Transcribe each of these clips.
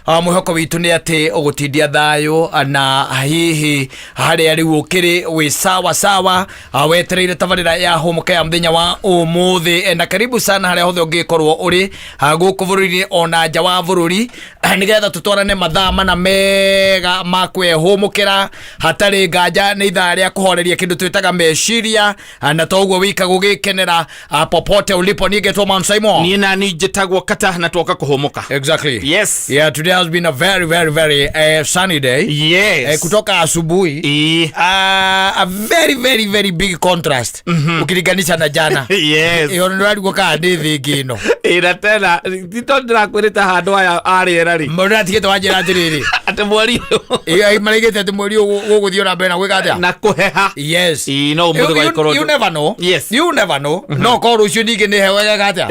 mwihoko witu ni ati ugutindia thayo na hihi haria riu ukiri wi sawa sawa wetereire tabarira ya homoka ya mthenya wa umuthi na karibu sana haria hothe ungikorwo uri guku bururi ona nja wa bururi nigetha tutwarane mathaa mana mega makwe homokera hatari nganja ni ithaa ria kuhoreria kindu twitaga meciria na toguo wika gugikenera popote ulipo nigetwo Man Simon ni na ni jetagwo kata na tuoka kuhomoka. Exactly. Yes. Yeah, today has been a very sunny day. Yes. Kutoka asubuhi a very big contrast ukilinganisha na jana. Yes. Iyo ndio alikuwa kandi thingino. Ira tena nditondra kwirita handu aya ariera ri. Mbona tikete wajira atiriri. Ate mwari. Iyo imarigete ate mwari guguthio na mbere na gwika atia. Na kuheha. Yes. No muthu wa ikoro. You never know. Yes. You never know. No ko rucio ningi ni hewa atia.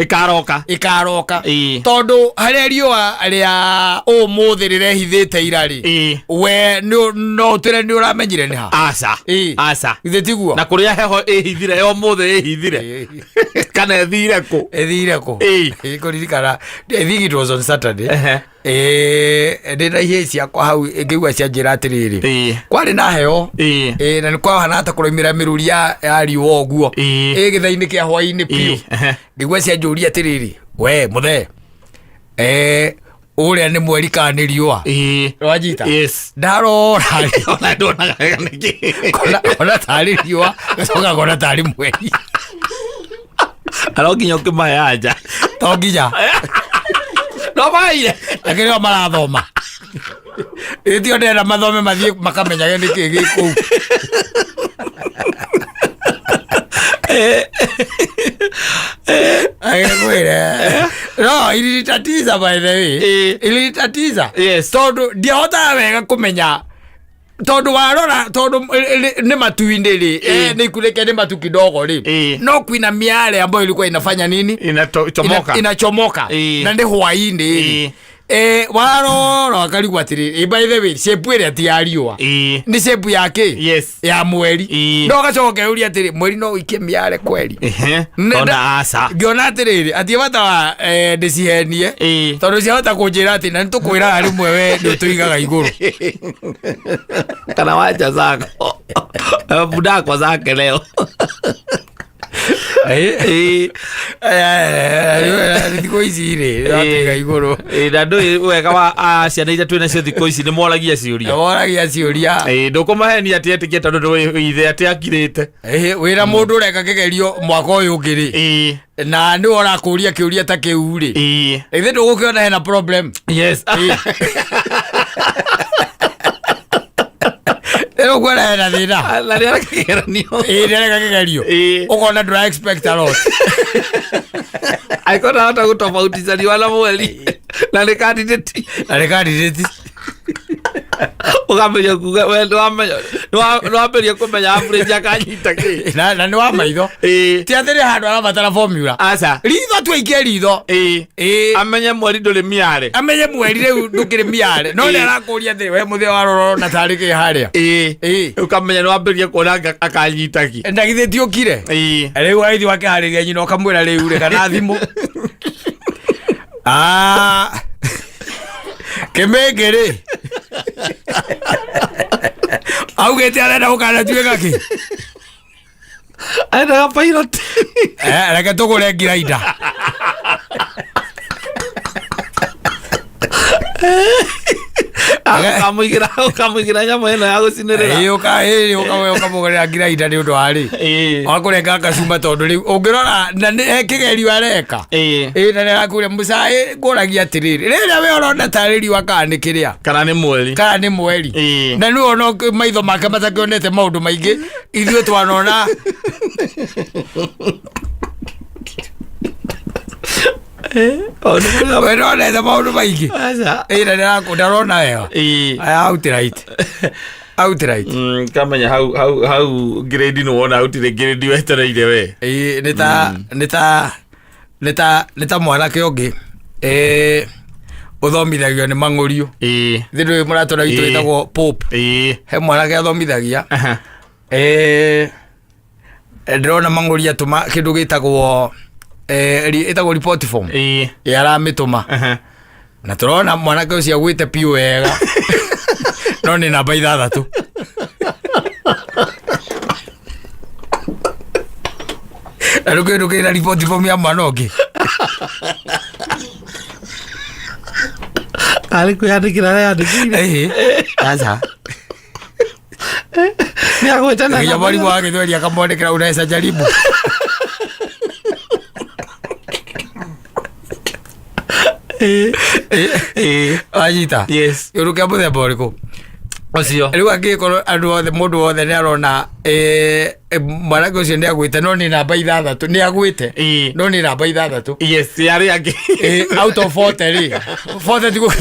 Ikaroka. Tondu haria riua ria umuthi rirehithite irari. We no tire ni uramenyire ni ha. Asa. Ithetiguo. Na kuria heho ehithire yo muthe ehithire. Kana ethire ku. Kuririkana it was on Saturday. Ndina ihe ciakwa hau ngĩigua cia njĩra atĩrĩrĩ kwarĩ na heo na nĩ kwahana ata kũraimĩra mĩrũri ya riũa ũguo gĩtha-inĩ kĩa hwaĩ-inĩ piũ ngĩigua cia njũria atĩrĩrĩ we mũthee ũrĩa nĩ mweri kana nĩ riũa wajita ndarora ona tarĩ riũa gacoka ngona tarĩ mweri arokinya ũkĩmahe anja to nginya no maire akĩrĩo marathoma ĩtio ndĩrenda mathome mathiĩ makamenyage nĩkĩ gĩ kũu agĩkwĩre no ilitatiza by the way ilitatiza tondũ ndiahotaga wega kũmenya tondu warora tondu ni matuinde ri ni kuleke ni matu kidogo ri no kuina miale ambayo ilikuwa inafanya nini inachomoka na ndi hwaini ri warora akaligwa atiri by the way shape ile ati yariwa ni shape yake ya mweri no gacoke uri atiri mweri no ikie miale kweli ona asa giona atiri ati bata ndicihenie tondu ciahota kunjira ati na nitukwira ari mwewe ndio tuigaga iguru kana wacha zako buda kwa zake leo thikũ ici rĩ ratiga igũrũ na ndũĩ wega wa ciana iria twĩna cio thikũ ici nĩ moragia ciũria ndũkũmahenia atĩ etĩkia tondũ ndũĩ ithe atĩ akirĩte wĩra mũndũ ũreka kĩgerio mwaka ũyũ ũngĩ rĩ na nĩ ũrakũria kĩũria ta kĩu rĩ ithe ndũgũkĩona hena problem ero kwera hena thina na nĩ arakĩgeranio kĩgerio ũkona ndũra expect a lot aikona hata gũtofautithania na mweri na nĩ candidate ukamenya kuga we nĩwamberia kũmenya average akanyita kĩ na nĩ wa maitho ti atĩrĩ handũ arabatara formula aca ritho twĩikie ritho amenye mweri ndũrĩ miare amenye mweri rĩu ndũkĩrĩ miare no nĩ arakũria atĩ we mũthee warororo na tarĩ kĩ harĩa ukamenya nĩwamberia kuona akanyita kĩ ndagithĩ tiũkire rĩu waithi wakĩharĩria nyina ũkamwĩra rĩu rĩ kana thimũ kĩmĩngĩ rĩ augĩte arenda gũkanatuĩka kĩ aendaga pilot reke tũgũre ngirainda ukamũigĩra nyamũ ĩno ya gũcinĩrĩra ũkamũgũrĩra ngirainda nĩ ũndũ warĩ wakũrenga gacuma tondũ rĩu ũngĩrora na kĩgerio areka na nĩ arakũria mũcaĩ ngũragia atĩrĩrĩ rĩrĩa we ũrona tarĩ riũa kana nĩ kĩrĩa kana nĩ mweri na nĩ wona maitho make matakĩonete maũndũ maingĩ ithuĩ twanona wenonete maũndũ maingĩ na ndarona wega outright kamenya hau grade nĩ wona hautire grade wetereire we nĩ ta mwanake ũngĩ uthomithagio ni mang'ũriũ thĩndũ mũratũra witũ wĩtagwo Pope he mwanake athomithagia ndĩrona mang'ũri atũma kĩndũ gĩtagwo ĩtagwo report form aramĩtũma na turona mwanake ucio agwite piu wega no ni namba 6 aruke na report form ya manogi alikuandikira yandikire sasa ni agweta na ya mwalimu wake ndio akamwandikira unaweza jaribu ajita yes uruke muthe boriko ocio riu angikoro andu othe mundu wothe ni arona mwanake ucio ni agwite no ni namba 6 ni agwite no ni namba 6 yes yari angi out of 40 40 tikuwa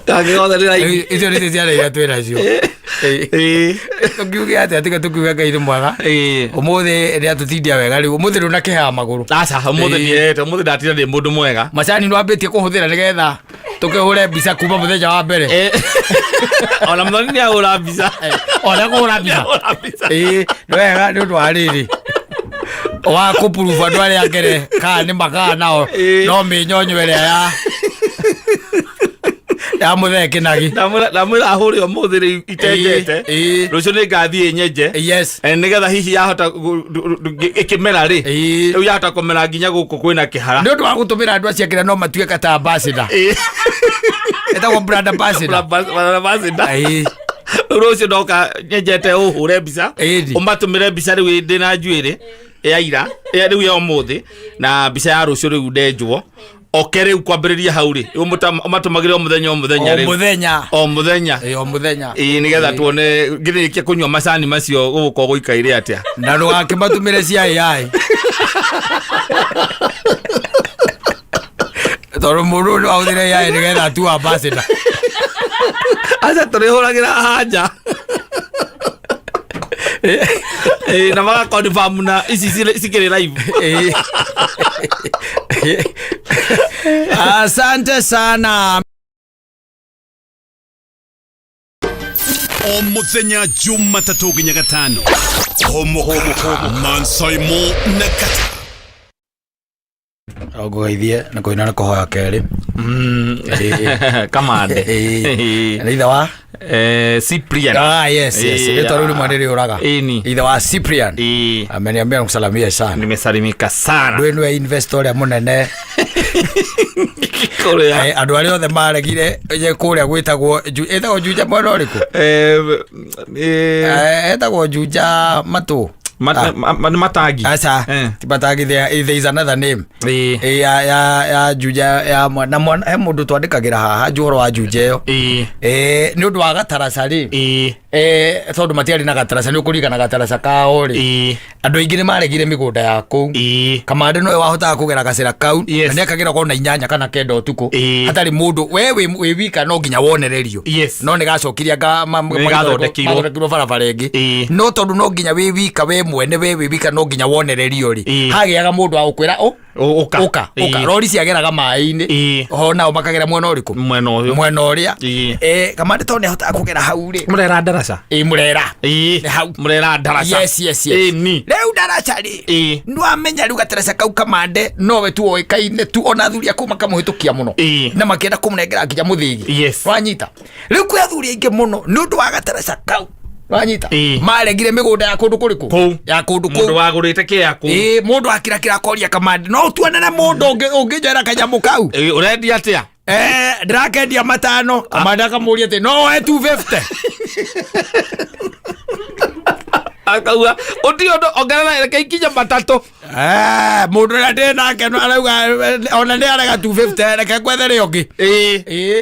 kage othe rai icio ni ciana ya twira cio tukiuge ati atika tukiuga Ngai mwega umuthi ria tutindia wega riu umuthi runa kiha maguru acha umuthi ni umuthi ndatina ndi mundu mwega macani no ambitie kuhuthira nigetha tukihure mbica kuma muthenya wa mbere ona muthoni ni ahura mbica ona kuhura mbica no wega ni undu wa riri wa kupuruva andu aria ngere kana ni makaa nao no minyonyo iria ya mutheki nagi namwira ahuri umuthi ri itengete rucio ni ngathie nyenje yes nigetha hihi yahota ikimera ri riu yahota kumera nginya guku kwina kihara ni undu wa gutumira andu acio kira no matuike ta ambassador etagwo brand ambassador rucio ndoka nyenjete uhure mbica umatumire mbica riu ndina njuiri ya ira riu ya umuthi na mbica ya rucio riu ndenjwo okere ukwambiriria hauri umatumagire o muthenya riu o muthenya nigetha tuone ngirikia kunywa macani macio guko guikaire atia na ndugake matumire cia AI toro mundu no audire AI nigetha tu ambassador acha turihuragira hanja na maga confirm na isi sikire live asante sana o muthenya Jumatatu nginya Gatano homo Mansoimo na Kata ogoithie na koina na kohoya keri kamande either wa Cyprian yes ndio rudi mwaniri uraga either wa Cyprian ameniambia nikusalimia sana nimesalimika sana wenu ya investor ya munene kore andu ari othe maregire je kuria gwitagwo etagwo juja mwana uriku etagwo juja matu matagi asa tibatagi there is another name ya juja ya mwana mundu twandikagira haha juro wa juja yo ni undu wa gatarasa ri tondu matiari na gatarasa ni ukurika na gatarasa kao ri andu aingi ni maregire migunda ya ku kamande no wahota kugera gacira kau na akagira kona 8 kana 9 utuku hatari mundu we wika no nginya wonererio no ni gacokiria magathondekirwo barabara ingi no tondu no nginya we wika we mwene we wika no nginya wonererio ri hagiaga mundu wa ukwira uka rori ciageraga mai-ini ho nao makagera mwena uriku mwena uria kamande to ni ahota kugera hau ri murera darasa murera hau murera darasa yes ni reu darasa ri no amenya riu gatarasa kau kamande no we tu oikaine tu ona thuria kuma kamuhitukia muno na makienda kumunengera nginya muthigi wanyita riu kwi athuria ingi muno ni undu wa gatarasa kau wanyita maregire migunda ya kundu kuriku ya kundu mundu wagurite kiaku mundu akirakira koria kamande no tuonere mundu ungijera kanyamu kau urendi atia ndirakendia 5 kamande akamuria ati no we 250 akauga uti ondo ongerera reke ikinya 3 mundu na ndena ke no arauga ona ndi arega 250 reke kwethere ungi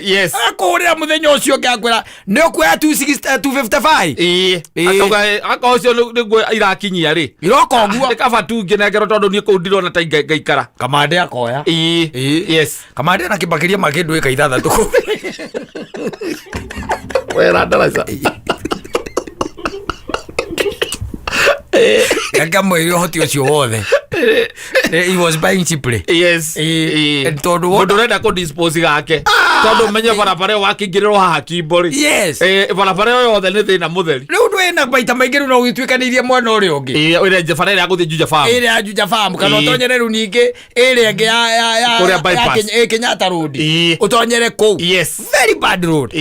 yes akuria muthenya ucio ngakwira ni ukuya 255 akauga akocio niguo irakinyia ri iroko guo ikaba tu nginengero tondu ni ku ndirona ta ngaikara kamande akoya yes kamande na kibakiria makindu ika 6 wera darasa Kaka mwiri hoti ucio wothe he was buying cheaply yes tondu tondu urenda ku dispose gake tondu menye barabara wakingiriro haha Kimbori yes barabara yothe ni thina mutheri riu ndwena baita maingi no gitwikanirie mwana uri ungi ire jefara ira guthi Juja Farm ire ya Juja Farm kana utonyere ru ningi ire ngi ya Kenyatta Road utonyere ku yes very bad road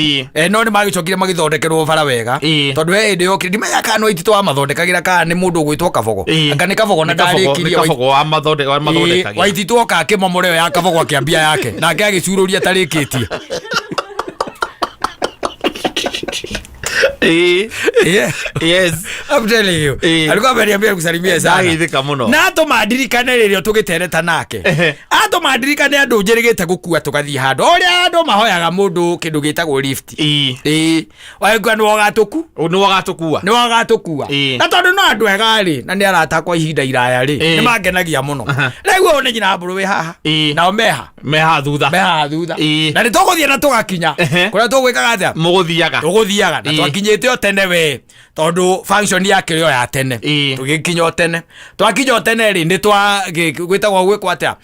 no ni magicokire magithondekerwo bara wega tondu we ndi okire ndimenya kana itito wa mathondekagira kana ni mundu gwitwo Kabogo anga ni Kabogo na ndarikirie Kabogo wa mathondekagira wa itito ka kimomore ya Kabogo akiambia yake nake agicururia tarikitie yes I'm telling you alikuwa ameniambia kusalimia sana na to madirikane ririo tugitereta nake ato madirikane andu njirigite gukua tugathie handu oria andu mahoyaga mundu kindu gitagwo lift waigua ni wagatukua na tondu no andu ega ri na ni arata kwa ihinda iraya ri ni mangenagia muno rĩu one nyina mburu wi haha nao meha thutha na ni tuguthie na tugakinya kuria tugwikaga atia muguthiaga na twakinyite o tene we tondu function yake yo ya tene tugikinya tene twakinya tene ri ni twa gwitagwo gwikwa atia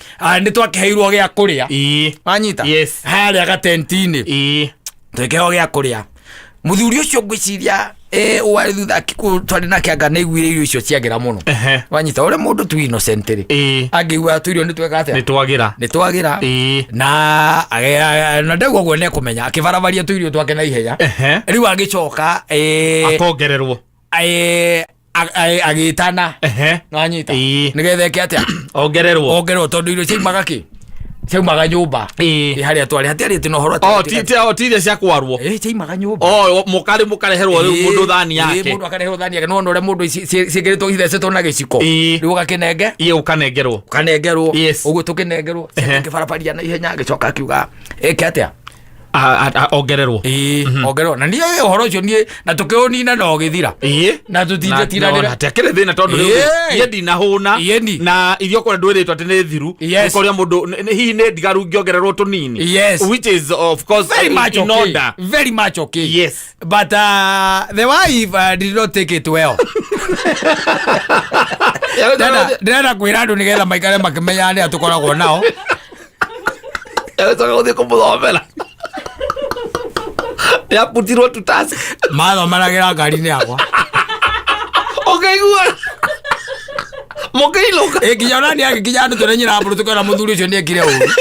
ni twakiheirwo gya kuria wanyita haria gatentini twekeo gya kuria muthuri ucio ngwiciria wari thutha twari na kianga na igwire irio icio ciagira muno wanyita ore mundu tu innocent ri angiwa tuirio ni tweka atia ni twagira na ndego gwo ne kumenya akivarabaria tuirio twake na ihenya riu agicoka akongererwo agitana wanyita nigethe ke atia ongererwo tondu irio ciaumaga nyumba haria twari hatiari tino horo tite cia kwarwo ciaumaga nyumba mukareherwo riu mundu thani yake mundu akareherwo thani yake no ore mundu cigeretwo ithecetwo na giciko riu gakinenge ukanengerwo uguo tukinengerwo kibarabaria na ihenya gicoka akiuga eke atia ongererwo na nie horo cio nie na tukiunina no githira na tutinde tiranira atekere thina tondu ye ndinahuna na ithio kore ndwiritwo ati ni thiru ukoria mundu hihi ni ndigaru ngiongererwo tunini which is of course very much okay yes but the wife did not take it well ndena kwira andu nigetha maikare makimenya ni atukoragwo nao toka uthi kumuthomera ya putirwo tutasi mathomeragira ngari-inĩ yakwa ukaigua mukailuka nginya onani agikinya andu turenyira mburu tukona muthuri ucio niekire uru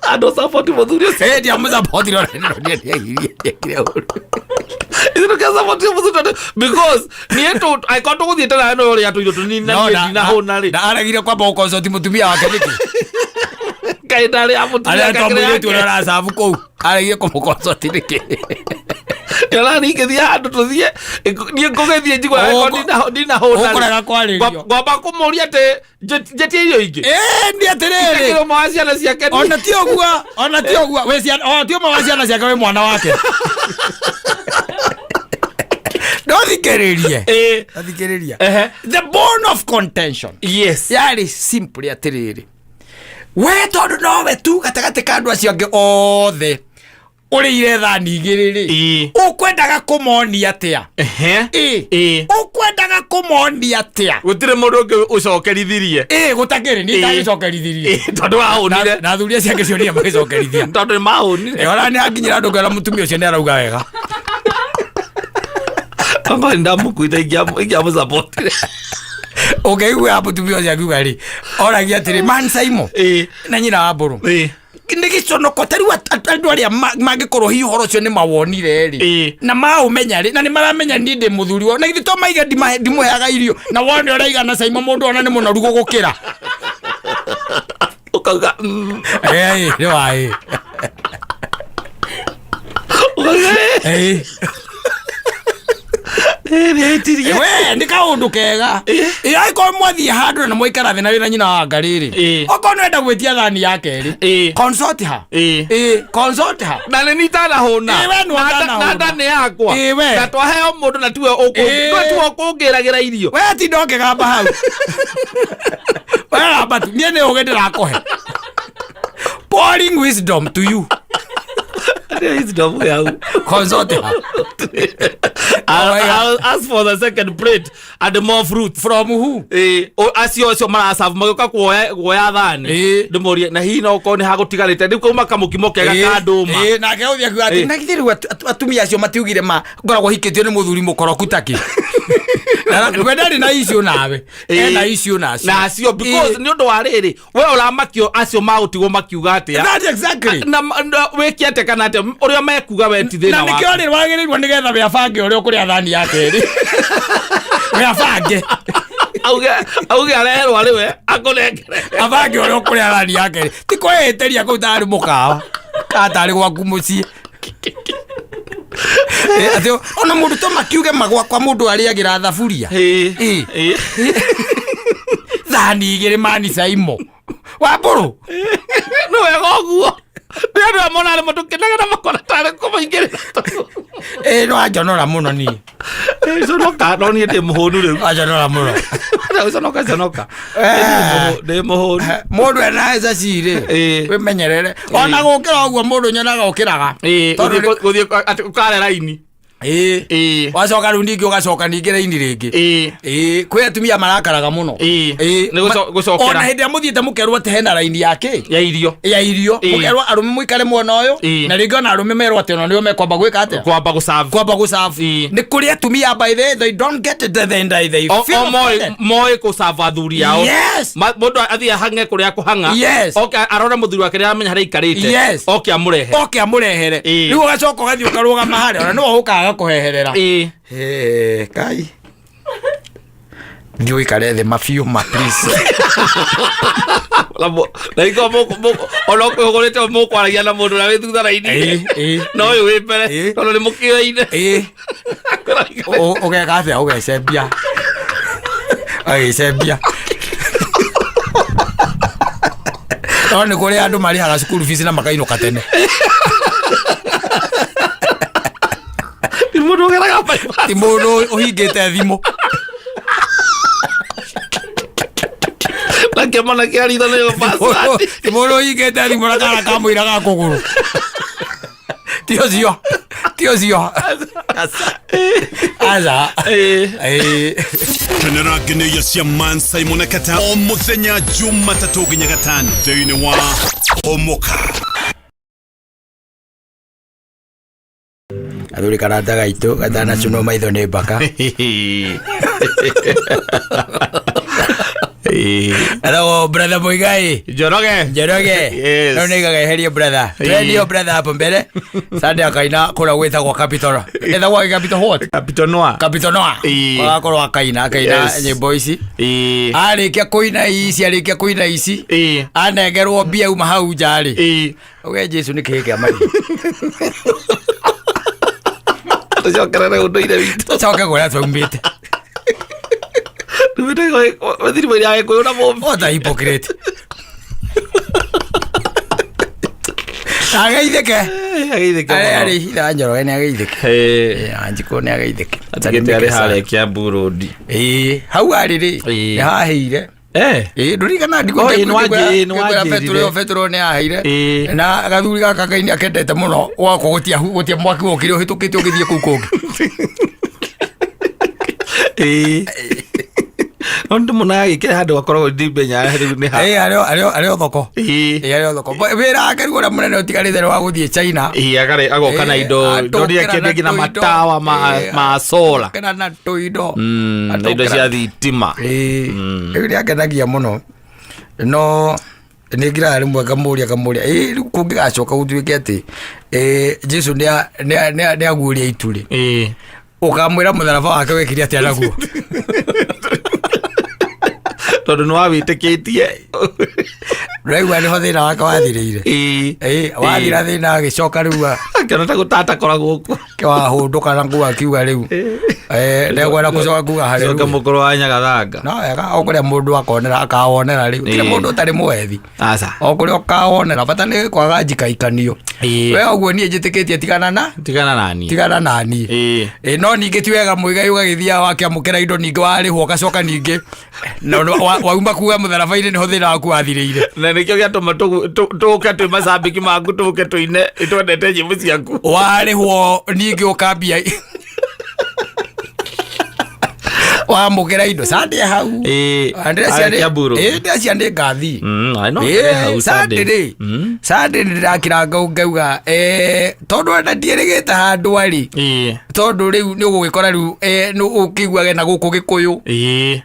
andu support muthuri ucio ndiamusupport niekire uru ithu kesa support muthuri because nieto I got to guthie tena no ria tuirio tunina na hona ri na aragire kwa boko zoti mutumia wake niki kaidari amutumia kakire tu na sabu ko aragire kwa boko zoti niki yala ni ke dia andu tuthie ni ngogethie njigwa ndina hona ukora kwaririo ngomba kumuria te jetie iyo ingi ndi atiriri kiro mawasiana ciake ona ti ogua we ciana ti mawasiana ciake we mwana wake Athikiririe the bone of contention yari simply atiriri we tondu nowe tu gatagati ka andu acio angi othe uri ire thani igiriri ukwendaga kumonia atia ukwendaga kumonia atia gutire mundu ungi ucokerithirie gutakiri ni tagicokerithirie tondu ahunire na thuria ciake cio ni magicokerithia tondu mahunire ora ni anginyira andu ngara mutumia ucio ni arauga wega Anga ndamukuita igiamu support. Okay, we hapo tubio ya gugari. Ora giatire man saimo. Na nyina wa mburu. Ndigi cono kotari andu aria magikorwo hi horo cio ni mawonire ri. Na maumenya ri na ni maramenya ndi muthuri wo. Na githito maiga ndimuheaga irio. Na wone oraiga na saimo mundu ona ni munoru gugukira. Ukauga. Ni wai. We ndika undu kega aiko mwathie handu na muikara thina ri na nyina wa ngariri oko nwenda gwitia thani yake ri consult ha na ni tana hona na ndane yakwa na twaheo mundu na tuwe okungiragira irio we ti ndoke gamba hau we gamba tu nie ne ugendera kohe pouring wisdom to you wisdom ya consult ha I'll ask for the second plate and more fruit from who acio marasavu magioka kuoya thani ndimurie na hihi no ko ni hagutigarite ndi kuma kamukimo kega ka nduma na ke uthia ku ati na kithiru atumia acio matiugire ma ngoragwo hikitio ni muthuri mukoroku taki na kwendari na icio nawe na icio nacio na acio because ni undu wa riri we uramakio acio mautigwo makiuga atia that exactly na wikiate kana atia uria mekuga we ti thina wa na nikio ri wagirirwo nigetha we abange uria ukuria thani yake ri we abange auge arerwo riwe akunengere abange uria ukuria thani yake ti kweteria kutari mukawa katari gwaku mucii atio ona mundu to makiuge magwa kwa mundu ariagira thaburia thani igire mani saimo waburu no wega guo ndio mona mutu kinaga na makona tare kumaingire no ajonora muno ni so no ka no ni de muhonu riu ajonora muno sonoka de muhonu mundu anaeza cire we menyerere ona gukira uguo mundu nyonaga ukiraga guthie ukare raini wacoka riu ningi ugacoka ningi raini ringi kwi atumia marakaraga muno ni gucokera ona hindi amuthiete mukerwo ati hena raini yake ya irio mukerwo arume muikare mwena uyu na ringi ona arume merwo ati ona nio mekwamba gwika atia kwamba guserve ni kuri atumia by they don't get it they feel moi kuserve athuri yao mundu athie hange kuria kuhanga okay arora muthuri wake ria amenya hara ikarite okay amurehere riu ugacoka ugathie ukarugama haria ona no ukaga kuheherera kai ndio ikare the mafio please labo laiko moko oloko gorete moko aragia na mundu na withutha raini no yu wipere ono ni mukio ine okay kafe okay sebia sebia oni kuri andu mari hala school fees na makainuka tene mundu geraga pa ti mundu uhingite thimu la kemana ke ari dole pasa ti mundu uhingite thimu na kana kamuira ga kuguru tio zio aza Kenera gene ya cia Mansai Monakata o muthenya Jumatatu nginya Gatano thiini wa Omoka athuri karata gaitu gatana cuno maitho ni mbaka hello brother Muigai Njoroge no ni gageheria brother radio brother hapo mbele sande akaina kula wetha kwa capital etha kwa capital what capital noa kwa kula akaina nyimbo ici arikia kuina ici anegerwo mbia uma hau njari uge Jesu ni kihike amari tocokera unduire witu tocoke kuria twaumbite wathiri mwiri age kuyuna mumbi ota hypocrite ageithike ari hira Njoroge ni ageithike anjiko ni ageithike atigete ari hare kia Burundi hau ari ri ni haheire ndurigana ndiko petro ni aheire na gathuri gaka kaini akendete muno wako gutia mwaki wokire uhitukite ugithie kuu kungi ondu muna ikire handu akorwo ndibenya riu ni ha ario thoko wira akarugo na munene utigarite wa guthie China agare agoka na indo ndoria kende gina matawa ma sola kana na toido indo cia thitima riu akenagia muno no nigira rimwe kamuria riu kungigacoka gutuike ati Jesu ni aguria ituri ukamwira mutharaba wake wekire atia naguo tondu ni wawitikitie raigua niho thina wake wathirire wathira thina agicoka riu akiona ta gutata koragwo guo kiwahunduka na nguo akiuga riu ndegwenda gucoka kuga hari riu mukuru wa Nyagathanga no wega okuria mundu akonera akawonera riu kire mundu utari mwethi aca okuria ukawonera bata ni kwaga njikaikanio we oguo nie njitikitie tigana nani no ningi ti wega Muigai ugagithia wakiamukira indo ningi warihwo gacoka ningi wauma kuga mutharaba-ini niho thina waku wathirire na nikio giatuma tuke twi macambiki maku tuke tuine itwendete nyimbo ciaku warihwo ningi ukambia wa mugera indo sande hau ande ciande ngathi I know hau sande ndirakira ngauga tondu enda ndieregete handu ari tondu riu ni ugukora riu ni ukiguage na guku gikuyu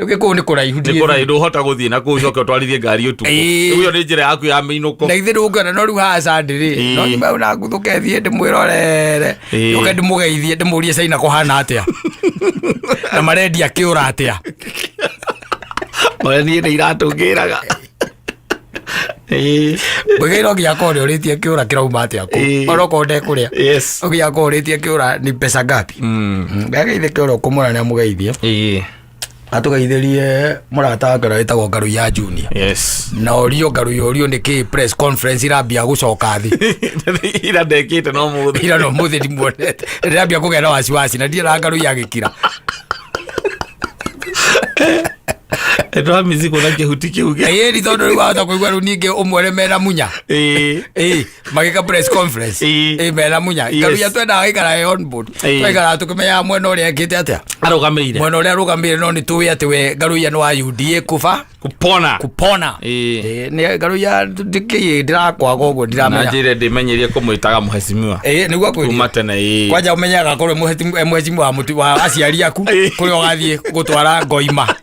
gikuyu ni kuraihu hota guthie na ku coke twarithie ngari utuku riu ni njira yaku ya minuko na ithiru ngona no riu ha sande ri no nyuma na nguthuke thie ndimwirorere uke ndimugeithie ndimurie caina kuhana atia na marendia kiura atia ni iratungiraga Bwegero gia kore oritie kiura kirauma atia ku oroko nde kuria ogia kore oritie kiura ni pesa ngapi bega ithe kiura kumura na mugeithie atugeithirie murata ngaro itagwo ngaru ya junior na orio ni ki press conference irambia gucoka thi ira ndekite no muthi ndimuonete irambia kugera wasiwasi na ndira ngaru ya gikira Eto miziko na kehuti kiuge. Ni tondu riu wahota kuigua riu ninge umwere mera munya. Magika press conference. Mera munya. Ngaru ya twenda gaikara on board. Twaikara tukimenya mwena uria ekite atia. Arugamire. Mwena uria arugamire no ni tuwe ati we ngaru ya no wa UDA kupona. Ni ngaru ya ndiki ndirakwa gogo ndiramenya. Na njire ndimenyerie kumwitaga muheshimiwa. Niguo kwiri. Kumatene Kwanja umenyaga korwe muheshimiwa wa muti wa aciari aku kuri ogathie gutwara ngoima.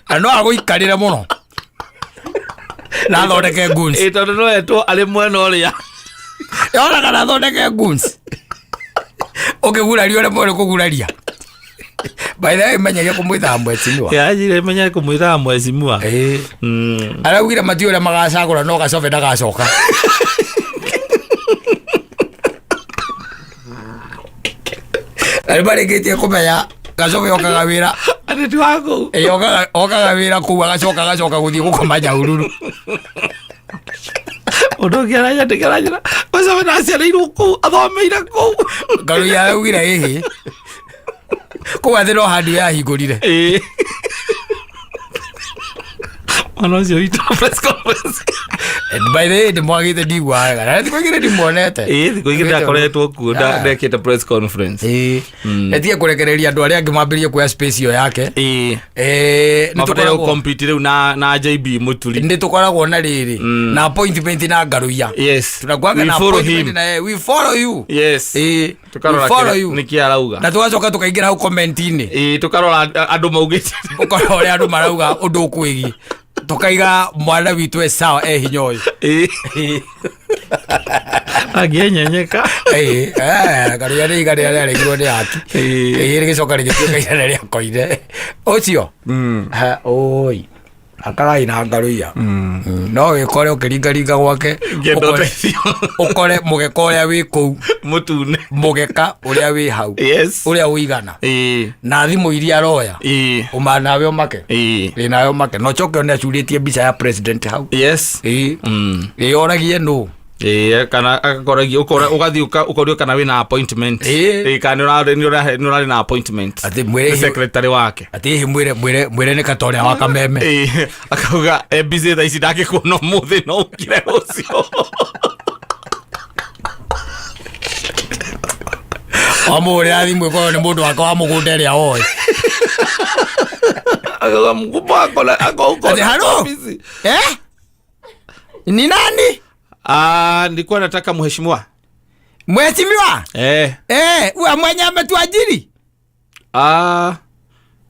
Ano aguikarire muno na thondeke guns tondu no etwo ari mwena uria yona kana thondeke guns ukiguraria ore mwere kuguraria by the way menyaga kumwitha mwecimwa njire menyaga kumwitha mwecimwa araugire mati ore magacagura no gacobe ndagacoka aribaregetie kumenya gacobe okaga wira ati wako okaga wira ku agacoka guthie gukoma nyaururu odogira ya tekeragira basa bana aciarĩirwo ku athomeire ku ngaru ya ugira hihi kuwathira handi ya hingurire Manocio ito press conference. By the way, ndimwagite ndigwaga. Na ndikuigire ndimuonete. Ndikuigire ndakoretwo ku ndekite press conference. Etie kurekereria andu aria angimambirie kuya space yo yake. Nitukoragwo compete riu na JB Muturi. Nditukoragwo na riri na appointment na Ngaruya. Yes. Tunakuanga na appointment na we follow you. Yes. Tukarora niki arauga. Na tugacoka tukaingira hau comment-ini. Tukarora andu maugite. Ukarora uria andu marauga undu kwigi. Tukaiga mwana witu sawa hinya uyu agienyenyeka Ngaruya ni igari aria regirwo ni aki rigicoka rigituika igana ria koire ucio oi akarai na Ngaruya no wikore ukiringaringa gwake ukore mugeka uria wi kuu mutune mugeka uria wi hau uria uigana na thimu iria roya umanawe omake nawe omake no choke ona churitie mbica ya president hau oragie no kana akakoragia ugathi ukorio kana wina appointment kana ni ura na appointment ati mwere secretary wake ati mwere ni katoria wa kameme akauga busy thaisi ndake kuno muthi no ukire ucio amore athimwe kwa ni mundu wako wa mugunda ria oi akauga mkubwa akola busy ni nani? Nilikuwa nataka mheshimiwa. Mheshimiwa? Uwa mwenye ametuajiri?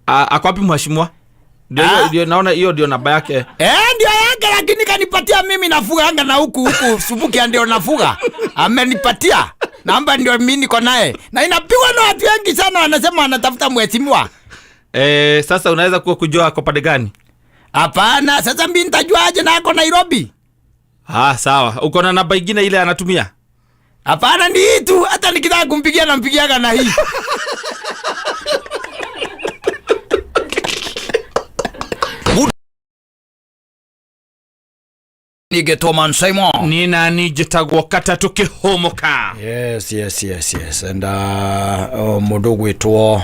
Ako wapi mheshimiwa? Ndio naona hiyo ndio namba yake. Ndio yake lakini kanipatia mimi nafuga anga na huku Subuki ndio nafuga. Amenipatia. Namba ndio mimi niko naye. Na inapigwa na watu wengi sana wanasema wanatafuta mheshimiwa. Sasa unaweza kujua kwa pande gani? Hapana, sasa mimi nitajuaje na ako Nairobi? Sawa. Uko na namba nyingine ile anatumia? Hapana, ni hii tu. Hata nikitaka kumpigia nampigiaga na hii. Nigetwa Man Simon. Ni nani jitagwo Katatu Kihomoka? Yes. And mundu gwitwo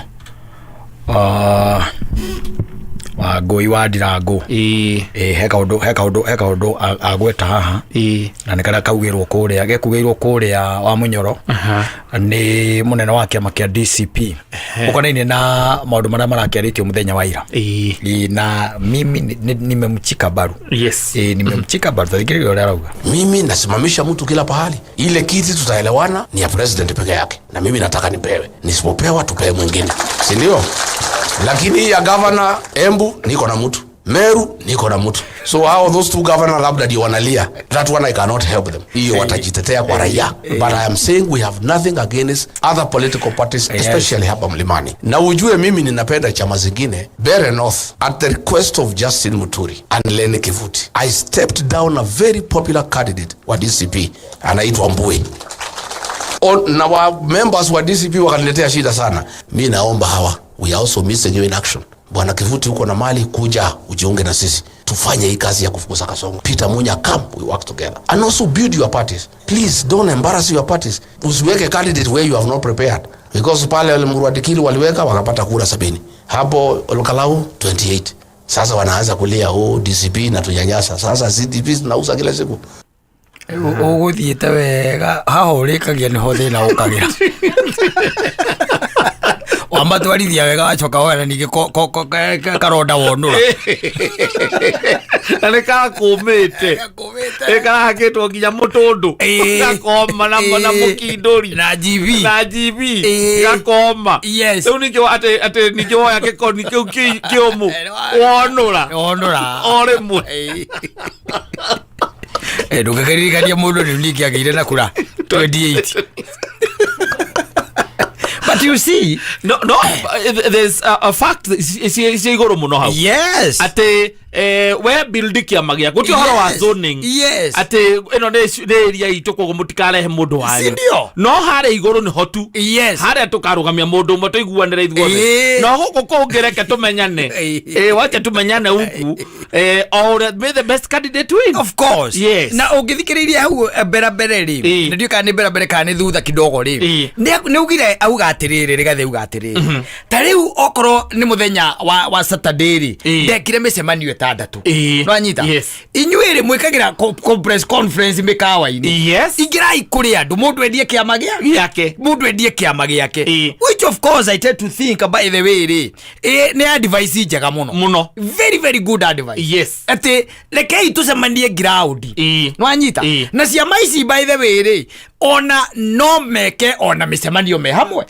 wa Ngui wa Ndirangu he kaundu agweta haha na nikara kaugirwo kuria gekugirwo kuria wa Munyoro ni munene wake makia DCP ukonaine na maundu maria marakiaritio muthenya wa ira na mimi nimemchika baru nimemchika baru thikiri ule arauga mimi nasimamisha mtu kila pahali ile kiti tutaelewana ni ya president peke yake na mimi nataka nipewe nisipopewa tupewe mwingine si ndio lakini ya governor Embu niko na mtu Meru niko na mtu so how those two governor labda ndio wanalia that one I cannot help them hiyo watajitetea kwa raia but I am saying we have nothing against other political parties especially hapa Mlimani na ujue mimi ninapenda chama zingine Bere North at the request of Justin Muturi and Lene Kivuti I stepped down a very popular candidate wa DCP anaitwa Mbui na wa members wa DCP wakaniletea shida sana mimi naomba hawa we also missing you in action Bwana Kivuti huko na mali kuja ujiunge na sisi tufanye hii kazi ya kufukuza Kasongo Peter Munya come we work together and also build your parties please don't embarrass your parties usiweke candidate where you have not prepared because pale Murwadikili waliweka wakapata kura 70 hapo Olkalau 28 sasa wanaanza kulia DCP na tunyanyasa sasa CDP tunauza kila siku uguthiite wega haha urikagia ni ho thina ukagira wamatwarithia wega wacoka wena ningi karonda wonura ale ka kumite hakitwo nginya mutundu gakoma na mukinduri na GB gakoma riu nikio ate nikio ya kikoni kiu kiomu wonura orimwe ndũngĩkĩririkania mũndũ rĩu ningĩ agĩire na kura 28 but you see no there's a fact is igoro muno hau yes ate we build kiama gya guti horo wa zoning ate ino ne area ituko mutikarehe mundu wayo no hare igoro ni hotu hare tukarugamia mundu mwe tuiguanira ithuothe no guko kongereke tumenyane wacha tumenyane huku or be the best candidate win of course na ungithikiriria hau berabere ri ndio kana berabere kana thutha kidogo ri ni ugire auga atiriri rigathe uga atiriri tariu okoro ni muthenya wa Saturday ri ndekire micemanio tandatu no anyita inyuire mwikagira press conference mikawa-ini ingirai kuri andu mundu endie kiama giake mundu endie kiama giake which of course I tend to think by the way ri ni advice njega muno very very good advice ati rekei tucemanie ground no anyita na ciama ici by the way ri ona no meke ona micemanio me hamwe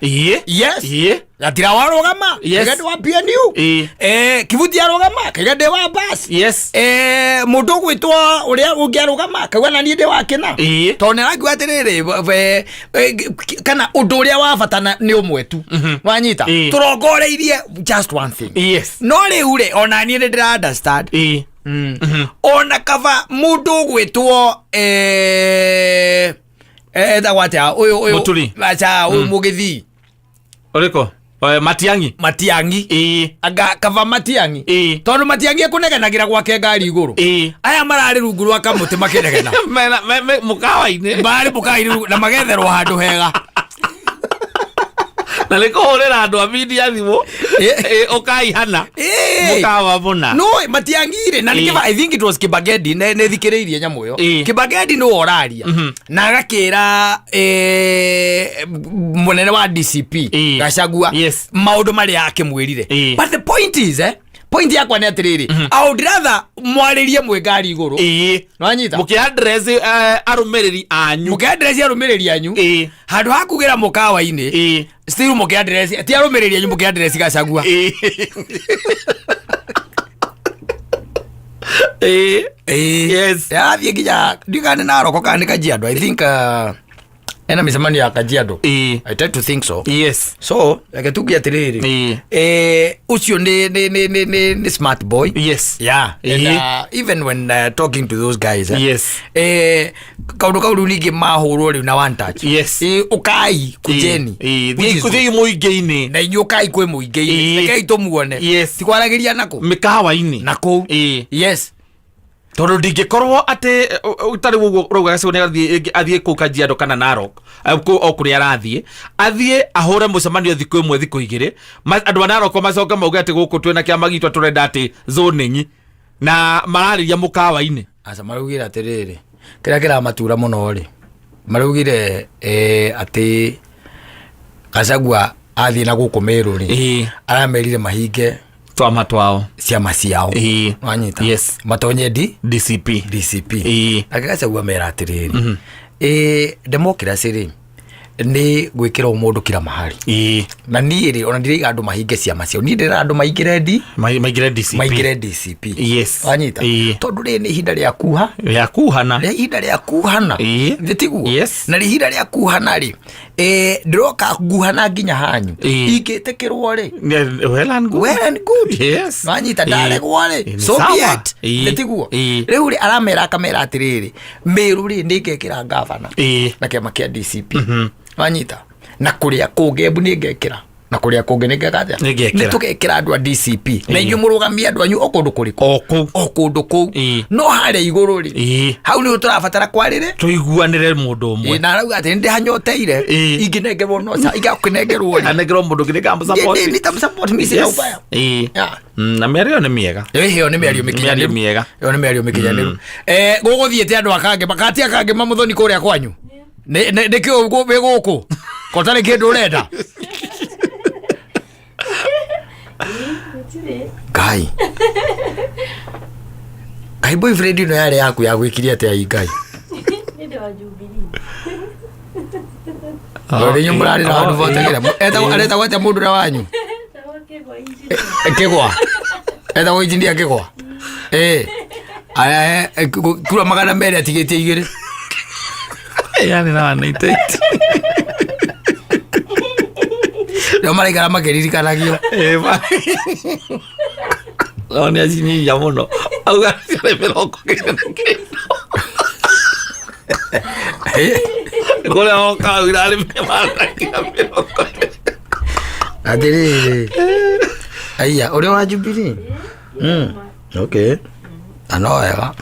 gatira warogama kagade wa PNU Kivuti arogama kagade wa bus mundu gwitwa uria ungiarogama kagwana ni ndi wake na tone rangi watiriri kana undu uria wa fatana ni umwe tu wanyita turongoreirie just one thing no riu ri ona ni ndira understand ona kava mundu gwitwo da wata uyu acha mugithi oriko Matiangi aga kava Matiangi tondu Matiangi akunegenagira gwake ngari iguru aya marari rungu rwa kamuti makinegena mukawa-ini bari mukawa-ini na magetherwo handu hega na liko horera andu a media thimu ukaihana mukawa muna no Matiangire na nikiva I think it was Kibagedi ne thikiriirie nyamu yo Kibagedi no oraria na agakira munene wa DCP Gachagua maundu mari yake mwirire but the point is point yakwa ni atiriri I would rather mwaririe mwe ngari iguru no anyita mukiaddress arumiriri anyu handu hakugira mukawa-ini still mukiaddress ti arumiriri anyu mukiaddress Gachagua yathie nginya ndigane na roko kana Kajiado I think ena misemani ya Kajiado I tend to think so so like tukia tiriri ucio ni smart boy and even when talking to those guys kaudu nigi mahuro ri na one touch ukai kujeni kuthi muingeini na inyo kai kwe muingeini rekei tumuone tikwaragiria nako mikawa-ini nako Tondũ ndingĩkorwo atĩ ũtarĩ ũguo rauga Gachagua athiĩ kũu Kajiado kana Narok o kũrĩa athiĩ ahũre mũcemanio thikũ ĩmwe thikũ igĩrĩ andũ a Narok macoke mauge atĩ gũkũ twĩna kĩama gitũ tũrenda atĩ zoning na mararĩria mũkawa-inĩ. Aca maraugire atĩrĩrĩ kĩrĩa kĩramatura mũno rĩ maraugire atĩ Gachagua athiĩ na gũkũ Meru rĩ aramerire mahinge twama twao ciama ciao wanyita matonye DCP Gachagua mera atĩrĩrĩ democracy rĩ nĩ gwĩkĩra mũndũ kila mahali na niĩ rĩ ona ndiraiga andũ mahinge ciama cio niĩ ndĩra andũ maingĩre DCP wanyita tondũ rĩ nĩ ihinda rĩa kuhana ndĩtiguo na rĩ ihinda rĩa kuhana rĩ ndĩroka nguhana nginya hanyu ingĩtĩkĩrwo rĩ well and good wanyita ndaregwo rĩ so be it ndĩtiguo rĩu rĩ aramera akamera atĩrĩrĩ Meru rĩ nĩngekĩra ngavana na kĩama kĩa DCP wanyita na kũrĩa kũngĩ Embu nĩngekĩra na kũrĩa kũngĩ nĩtũgekĩra andũ a DCP na inyuĩ mũrũgamia andũ anyu o kũndũ kũrĩkũ o kũndũ kũu no harĩa igũrũ rĩ hau nĩho tũrabatara kwarĩre tũiguanĩre mũndũ ũmwe na arauga atĩ nĩndĩhanyoteire ingĩnengerwo igakĩnengerwo anengerwo mũndũ ũngĩ nĩkamũsupport misi na ubaya na mĩario nĩ mĩega ĩyo nĩ mĩario mĩkinyanĩru gũgũthiĩte andũ akange makati akange mamũthoni kũrĩa kwanyu nĩkĩo wĩ gũkũ kotarĩ kĩndũ ũrenda Ngai boyfriend ino yarĩ yaku ya gwĩkirie atĩ ai Ngai nĩndĩ wa Jubilee nĩ mũrarĩ na andũ votegera areta gwate mũndũ na wanyu kĩgwa etagwo injinia kĩgwa kura magana merĩ atigĩtie igĩrĩ yani na wanaitete ndio maraigara makĩririkanagio nĩ acinyinya mũno auga ciarĩ mĩrongo kĩrĩ kũrĩa oka irarĩ mĩmanagia mĩrongo atĩrĩrĩ aiya ũrĩa wa Jubilee okay no wega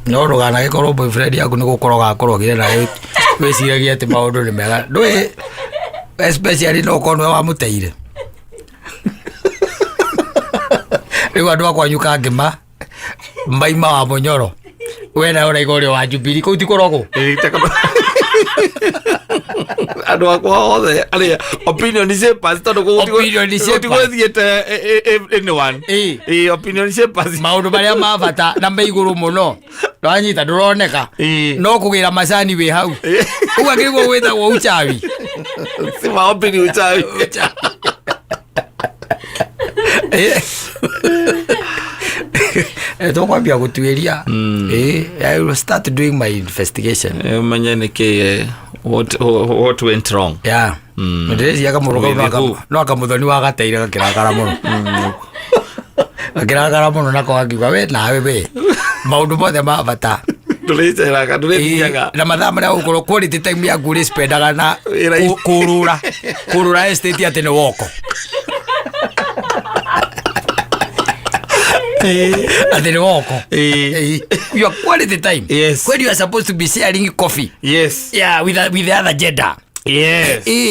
no ndũganagĩkorwo boyfriend yaku nĩ gũkorwo gakorogire nawe wĩciragia atĩ maũndũ nĩ mega ndũĩ especially no ũkorwo nĩwe wamũteire rĩu andũ akwanyu kangĩma maima wa Mũnyoro we nawe ũraiga ũrĩa wa Jubilee kũu ti kũrogwo andũ akwa othe arĩa opinion shapers tondũ gũtigũthiĩte anyone opinion shapers maũndũ marĩa ma bata na me igũrũ mũno ndwanyita ndũroneka no kũgĩra macani wĩ hau ũguo akĩriguo gwĩtagwo uchawi si maopini uchawi tũkwambia gũtuĩria I will start doing my investigation menye nĩkĩ what went wrong ndĩreciaga mũrũgau no akamũthoni wagateire gakĩrakara mũno nako akiuga we nawe we maũndũ mothe ma bata ndũrĩthiaga na mathaa marĩa gũkorwo quality time yaku ũrĩspendaga na kũrũra estate atĩ nĩ woko atĩ nĩ woko your quality time when you are supposed to be sharing coffee with the other gender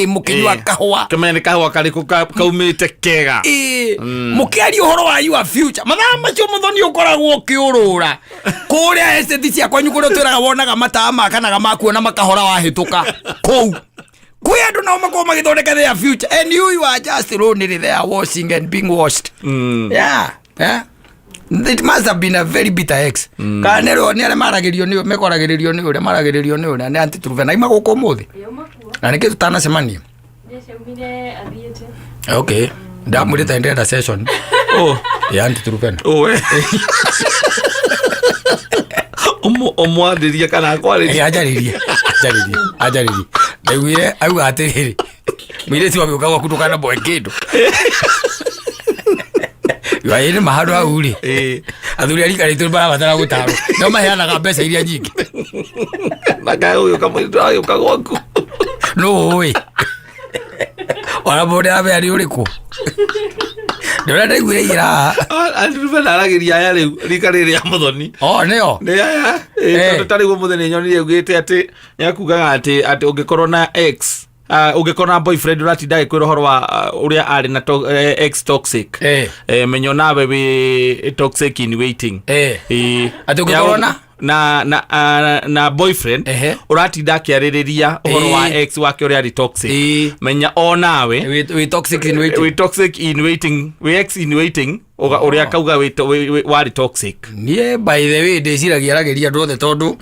mũkĩnyua kahũa kĩmenya nĩ kahũa karĩkũ kaumĩte kega mũkĩaria ũhoro wa your future mathaa macio mũthoni ũkoragwo ũkĩũrũra kũrĩa estate cia kwanyu kũrĩa twĩraga wonaga matawa makanaga makuona makahora wahĩtũka kũu kwĩ andũ nao makorwo magĩthondeka their future and you are just lonely there washing and being washed it must have been a very bitter ex kana nĩ arĩa maragĩrio nĩ mekoragĩrĩrio nĩ ũrĩa maragĩrĩrio nĩ ũrĩa nĩ anti-truven na imagũkũ mũthĩ na nĩkĩ tũtanacemania okay ndamwĩrĩte ndĩrenda session ya anti-truven ũmwarĩrie kana akwarĩrie ajarĩrie ndaiguire auga atĩrĩrĩ mũirĩti wagĩũka gwaku ndũkana mboe kĩndũ Yũĩ nĩ mahandũ hau rĩ athuri arikarĩtwo marabatara gũtarwo no maheanaga mbeca iria nyingĩ na kaĩ ũyũ kamũirĩtu agĩũka gwaku no ũĩ ona mũndũ arabe arĩ ũrĩkũ ndora ndaiguire ira anduvena aragiria aya riu rikariri ya Muthoni neo ne aya tondu tari go Muthoni nyoni yugite ati nyakugaga ati ungikorwo na ex ungikorwo na boyfriend uratinda gikwira horo wa uria ari na ex toxic menyo nawe wi toxic in waiting ati ungikorwo na boyfriend uratinda kiaririria uhoro wa ex wake uria ari toxic menya onawe we toxic in waiting we ex in waiting uria kauga wari toxic nie by the way ndiciragia arageria ndothe tondu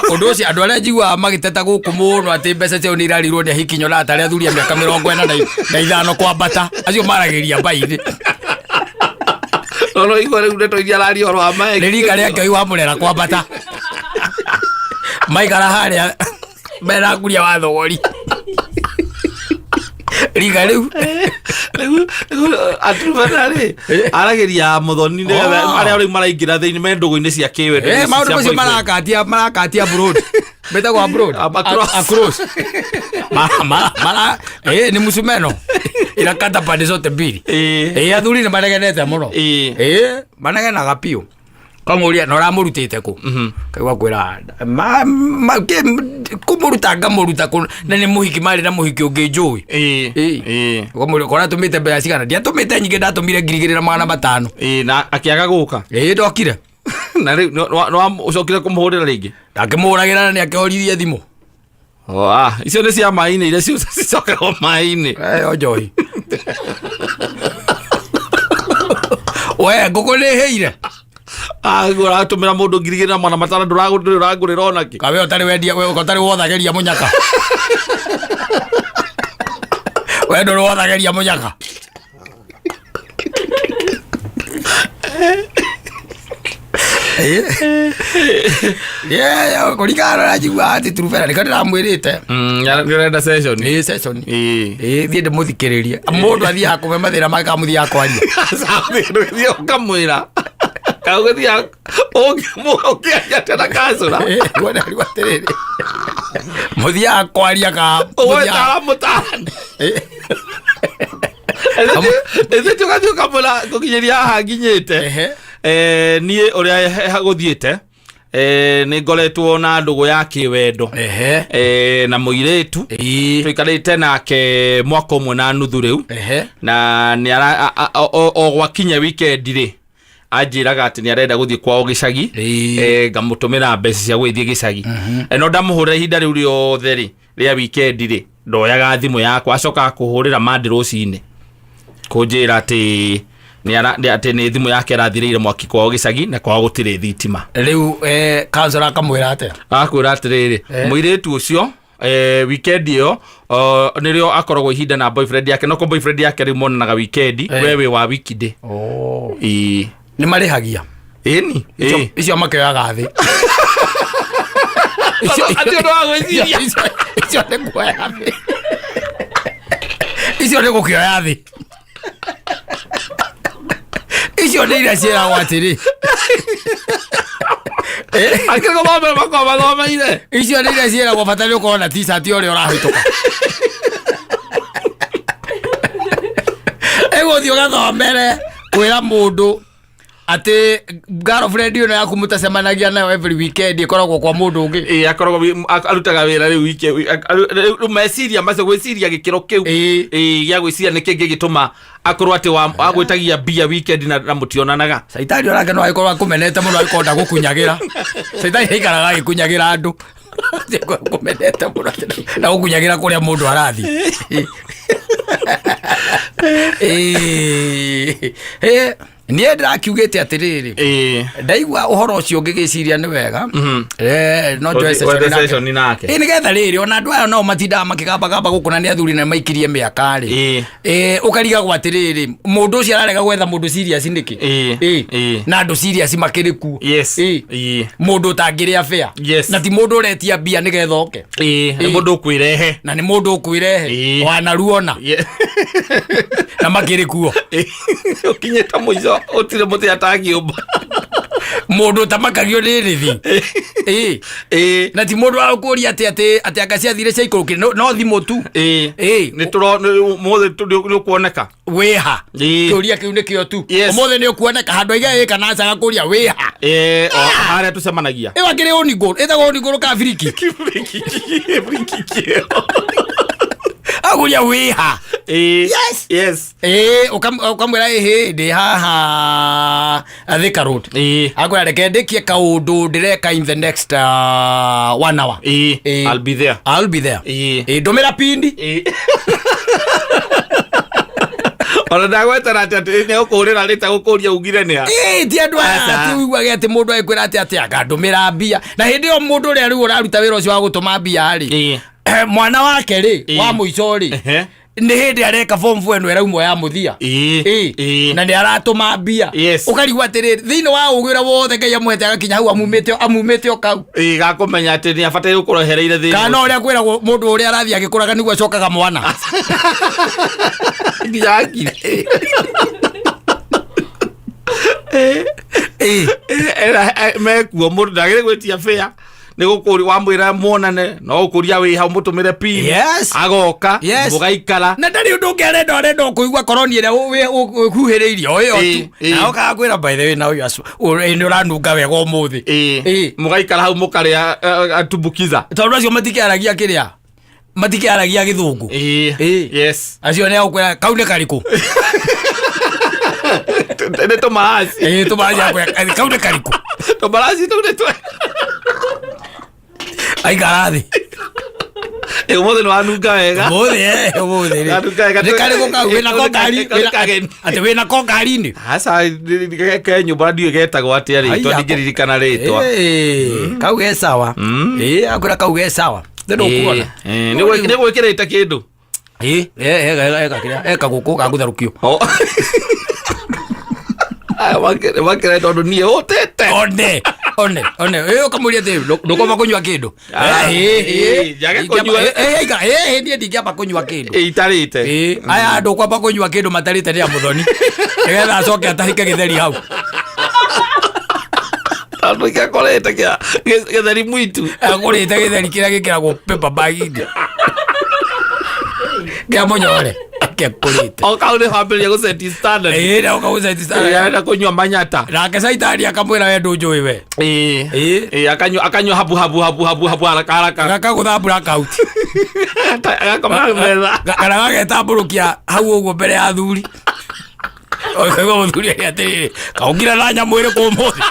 undu ucio andu aria njigua magiteta guku muno ati mbeca cio ni irarirwo ni hikinyo na ataria thuria miaka 45 kwambata acio marageria baini no igore uneto ijarari oro amae rika ria Ngai wa murera kwambata maikara haria mera kuria wa thogori rika riu atuvanare arageria Muthoni ne aria uri maraingira thiini me ndugu-ini cia kiwendo maundu macio marakatia broad beta kwa broad across mara ni musumeno irakata pande zote mbili athuri ni manegenete muno manegenaga piu kamuria no ramurutite ku kaigwa kwira kumuruta ngamuruta na ni muhiki mari na muhiki ungi njui kamuria kora tumite mbeca cigana ndia tumite nyingi ndatumire 2,500 na akiaga guka ndokire na no ucokire kumuhurira ringi ndakimuragira na ni akihorithia thimu icio ni cia maini ile cio cicokaga maini ojoi we nguku ni heire uratumira mundu 2,500 nduragurira onaki kawe utari wendia we utari wothageria munyaka we nduru wothageria munyaka kurikana na njigua ati turubera nä kandä ramwärä thiä ndä må thikärä må ndå athiaga kå me mathä ra make kamå thiaga kwaria kamwä ra kaugä thia å kä aria tena kacå atä rä rä må thiaga kwaria wetaga må tarani ithä tå gathiä kamwä ra gå kinyä ria haha nginyä te niä å rä a gå thiä te nä ngoretwo na ndågå ya kä wendo na må irä tu tå ikarä te nake mwaka å mwe na nuthu rä u na o gwakinya wikendi rä anjä raga atä nä arenda gå thiä kwao gä cagi ngamå tå mä ra mbeca cia gå thiä gä cagi no ndamå hå rä ra ihinda rä u rä othe rä a wikendi rä ndoyaga thimå yakwa acokaga kå hå rä ra mandä rå cinä kå njä ra atä nä thimå yake arathirä ire mwaki kwao gä cagi na kwao gå tä rä thitima rä u kansora akamwä ra atä akwä ra atä rä rä må irä tu å cio wikendi ä yo nä rä o akoragwo ihinda na boyfriend yake no ko boyfriend yake rä monanaga wikendi we wä wa wikindä nä marä hagia ni icio makioyaga thä icio nä kuoya thä icio nä gå kä oya thä icio nä iria ciäragwo atä rä icio nä iria ciäragwo bata nä å korwo na t-shirt å rä a å rahä tå ka ä gå thiä å gathomere kwä ra må ndå atä girlfriend ä no yaku må tacemanagia nayo every weekend ĩkoragwo kwa mũndũ ũngĩ akoragwo arutaga wĩra rĩu meciria macio gwĩciria gĩkĩro kĩu gĩa gwĩciria nĩkĩ gĩgĩtũma akorwo atĩ agwĩtagia mbia weekend na mũtionanaga caitani onake no agĩkorwo akũmenete mũno agĩkorwo ndagũkunyagĩra caitani aikaraga agĩkunyagĩra andũ kũmenete mũno na gũkunyagĩra kũrĩa mũndũ arathiĩ niä ndä rakiugä te atä rä rä ndaigua å horo å cio ngä gä ciria nä wega no nä getha rä rä ona andå aya nao matindaga makä gambagamba gå kå na nä athuri na maikirie mä aka rä å karigagwo atä rä rä må ndå å cio ararega gwetha må ndå serious nä kä na andå serious makä rä kuo må ndå å tangä rä a bea na ti må ndå å retia mbia nä getha oke må ndå å kwä rehe na nä må ndå å kwä rehe wanaruona na makä rä kuo å kinyä ta må ico å tirä må tä atangiå mba mundu tamakagio ni rithi na ti mundu akuria ati akacia thire cia ikuruki no thimo tu ni turo mothe ni kuoneka weha kuria kiu ni kio tu mothe ni kuoneka handu iga kana caga kuria weha haria tucemanagia wakire onigoro etago onigoro ka friki aguria weha yes ukamwira ndi haha Thika Road akwira reke ndikie kaundu ndireka in the next 1 hour I'll be there ndomira pindi ona ndagwetera ati ne ukurira rita gukuria ugire ni ti andu ati uiguage ati mundu aikwira ati akandumira mbia na hindi yo mundu uria riu uraruta wira ucio wa gutuma mbia ri mwana wake ri wa muico ri ni hindi areka form 4 eno eraumwo ya muthia na ni aratuma mbia ukarigwa atiriri thiini wa ugira wothe Ngai amuhete agakinya hau amumite o kau gakumenya ati ni abatai gukurohereire thiini kana uria kwiragwo mundu uria arathia agikuraga niguo acokaga mwana Jaki. Mekuo mundu ndagire gwitia fea ni gukuri wamwira muonane no ukuria wi hau mutumire pin agoka mugaikara na ndari undu ngerenda kuigua koroni ira huhiriirie oyo tu na oka kwira by the way na uyu ni uranunga wega umuthi mugaikara hau mukaria atumbukiza tondu acio matikiaragia kiria matikiaragia githungu yes acio ne akwira kau ne kariku ne tomazi akwa kau ne kariku tomazi tu ne to ai garathi umothe no anunga wega umothe ne kariku kau wina kokari ati wina kokari ni asa ke nyumba ndio getagwo ati ari to ndigiririkana ritwa kau ge sawa akwira kau ge sawa ndendo kuona ni gwikirite kindu eka guku gagutharukio wakire tondu nie utete one yo kamuria te ndukoma kunywa kindu jage kunywa ndie ndikiamba kunywa kindu itarite aya ndukoma kunywa kindu matarite ni amuthoni nigetha acoke atahike githeri hau tondu gakorete githeri mwitu akorete githeri kiria gikiragwo paper bag kia munyore kia kurite o kaune family go set standard na go set standard na kunywa manyata na kesaitari akamwira we ndunjui we akanywa habu haraka gakaguthambura kauti agakomamela kana gagetamburukia hau uguo mbere ya thuri oigo muthuri atiriri kaungira na nyamu iri kumuthi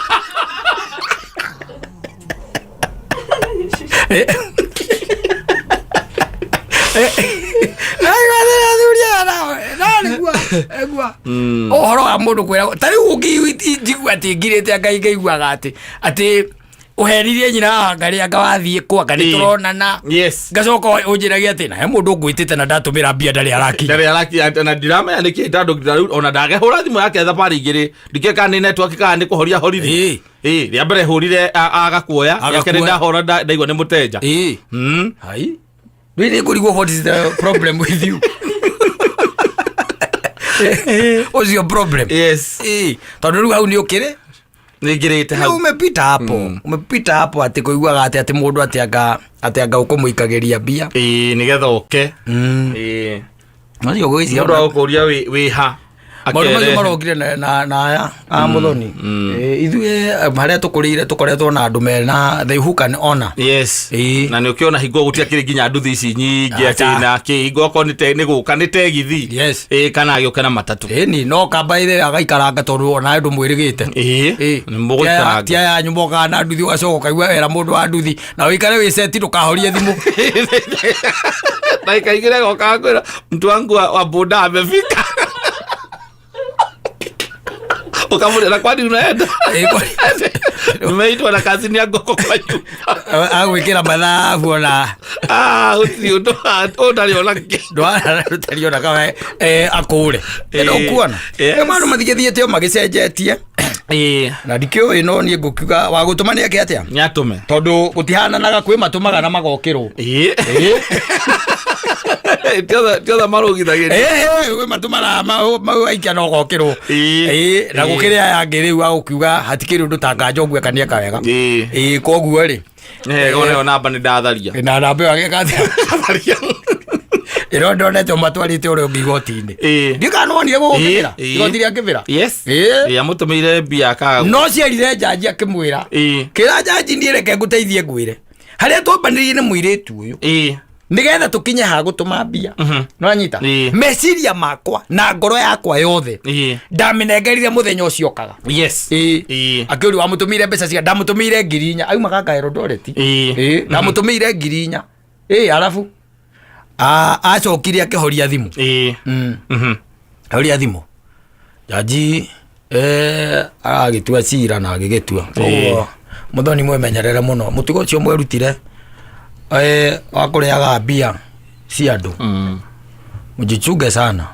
ohoro wa mundu kwira tari ungijigua ati ngirite ngaiguaga ati uheririe nyina haha ngaria ngawathie kwa ngani turonana ngacoka unjiragia ati na he mundu ngwitite na ndatumira mbia ndari araki na ndirama ni kindu ona ndagehura thimu yake thabari igiri ndikeka ni network ka ni kuhoria horithi ria mbere hurire agakuoya yake ndahora ndaigwa ni muteja hai really kurigwo what is the problem with you what's your problem tondu riu hau ni ukire ningirite hau umepita hapo ati kuiguaga ati mundu anga ukumuikagiria mbia nigetha uke macio gwiciria mundu akuria wi ha maundu macio marokire na aya muthoni ithuĩ harĩa tũkoretwo na andũ mena they who can honor na nĩ ũkĩona hingo gũtia kĩrĩ nginya nduthi ici nyingĩ atĩ na kĩhingo okorwo nĩ gũka nĩ tegithi kana agĩũke na matatũ ĩni no kamba ĩrĩ agaikaranga tondũ ona andũ mwĩrĩgĩte ti aya nyuma ũkaga na nduthi ũgacoka ũkaigua wera mũndũ wa nduthi na ũikare wĩ seti ndũkahorie thimũ na ikaigĩre gokaga kwĩra mtu wangu wa boda amefika ukamwona kwani unaenda umeitwa na kazini ya ngoko kwa nyumba agwikira mathabu ona uti utaliona utaliona kama akure eno kuona kama mathigithiete magicenjetie na ndikio ino ni ngukiuga wa gutumania ke atia nyatume tondu gutihana naga kwi matumaga na magokirwo Tioda marugithagiria. We matumara mau aikia no gokirwo. Na gukiria yangi riu agukiuga hatikiri undu tanga njogu ekania kawega. Koguo ri. Gone namba ni ndatharia. Na namba yake katharia. Iro ndonete matwarite uri ngigoti-ini. Ndikanonire gukira. Igoti ria kivira. Yes. Amutumire mbia ka. No ciarire jaji akimwira. Kira jaji ndireke nguteithie ngwire. Haria twambanirie ni muiritu uyu. Nigetha tukinye ha gutuma mbia. No anyita. Meciria makwa na ngoro yakwa yothe. Ndaminengerire muthenya ucio kaga. Yes. Akiuri wa mutumire mbeca cia ndamutumire ngirinya. Auma kaka Eldoret. Ndamutumire ngirinya. Alafu acokire akihoria thimu. Horia thimu. Jaji agitua cira na agigitua. Muthoni mwemenyerere muno. Mutigo ucio mwerutire wakuriaga mbia cia andu. Mujichunge sana.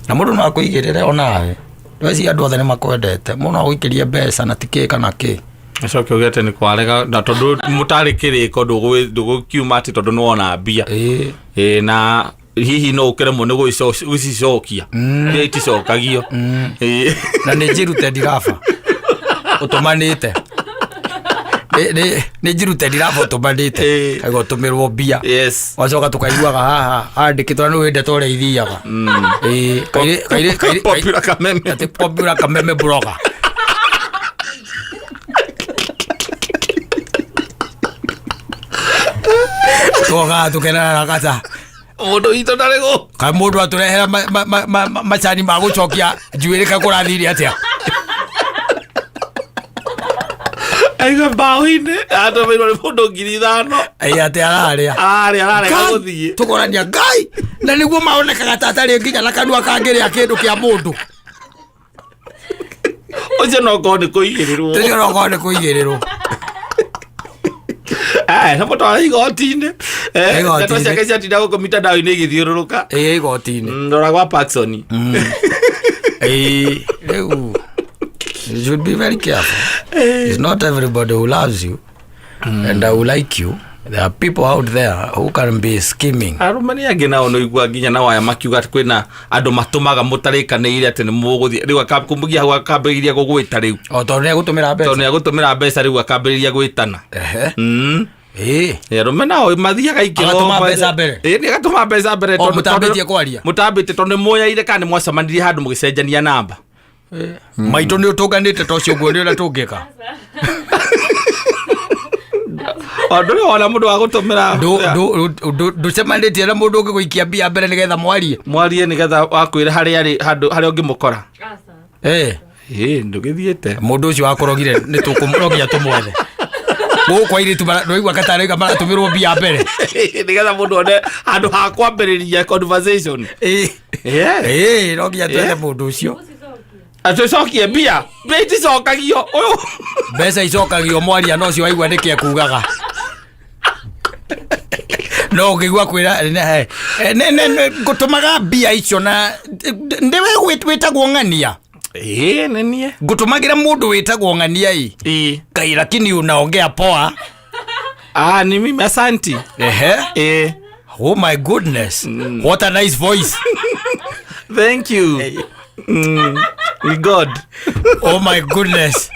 Na mundu no akuigirire onawe. Weci andu othe ni makwendete. Muno guikiria mbeca na tikika na ki. Acoke ugete ni kwarega na tondu mutari kiriko ndugukiuma ati tondu no ona mbia. Na hihi no ukire mu ni gucicokia. Ni iticokagio. Na ni njirute ndirafa. Utumanite. Ni njirute ndirafa utumanite. Kago tumirwo mbia. Yes. Wacoka tukaiguaga haha andikitwo ni wende tore ithiaga. Kaire popular kameme. Ati popular kameme blogger. Toga tukena na kata. Mundu ito ndarego. Ka mundu aturehera macani ma gucokia njuire ka kurathiri atia. Aiga bawine ato mero mundu 5,000. Ate araria. Araria guthie. Tukorania ngai na niguo maonekaga tatari nginya na kanua kangire akindu kia mundu. Oje no gone kuigirirwo. Tujo no gone kuigirirwo. Na mutwara igoti-ini. Ngatwa ciake ciatinda guku mitandao-ini igithiururuka. Igoti-ini. Ndora gwa Paxson. You should be very careful. It's not everybody who loves you and who like you. There are people out there who can be scheming. Arumani agena ono igwa ginya na waya makiuga kwina andu matumaga mutarikaniire ati ni muguthie riu akakumbugia hau akambiriria gugwita riu. O tondu ni gutumira mbeca. Tondu ni gutumira mbeca riu akambiriria gwitana. Rumena o mathiaga ikiro. Agatuma mbeca mbere. Ni agatuma mbeca mbere tondu mutambitie kwaria. Mutambitie tondu moyaire kana mwacamanirie handu mugicenjania namba. Maito ni utunganite tocio guo ni ula tungika. Andu ni ona mundu wa gutumira. Nducemanĩtie na mũndũ ũngĩgũikia mbia mbere nĩgetha mwarie nĩgetha wakwĩra harĩa ũngĩmũkora. Ndũgĩthiĩte mũndũ ũcio wakorogire nĩ tũkũmũrogia tũmwethe gũkũ airĩtu nĩwaigua katarĩga maratũmĩrwo mbia mbere nĩgetha mũndũ one handũ ha kwambĩrĩria conversation. Rogia twethe mũndũ ũcio atucokie mbia iticokagio. Mbeca icokagio mwaria no cio waigua nĩkĩ akugaga no ngĩigua kwĩra ngũtũmaga mbia icio na ndiwe wĩtagwo ng'ania. Nenie ngũtũmagĩra mũndũ wĩtagwo ng'ania Kai lakini unaongea poa. Ni mimi asanti. Oh my goodness. What a nice voice. Thank you. God. Oh my goodness.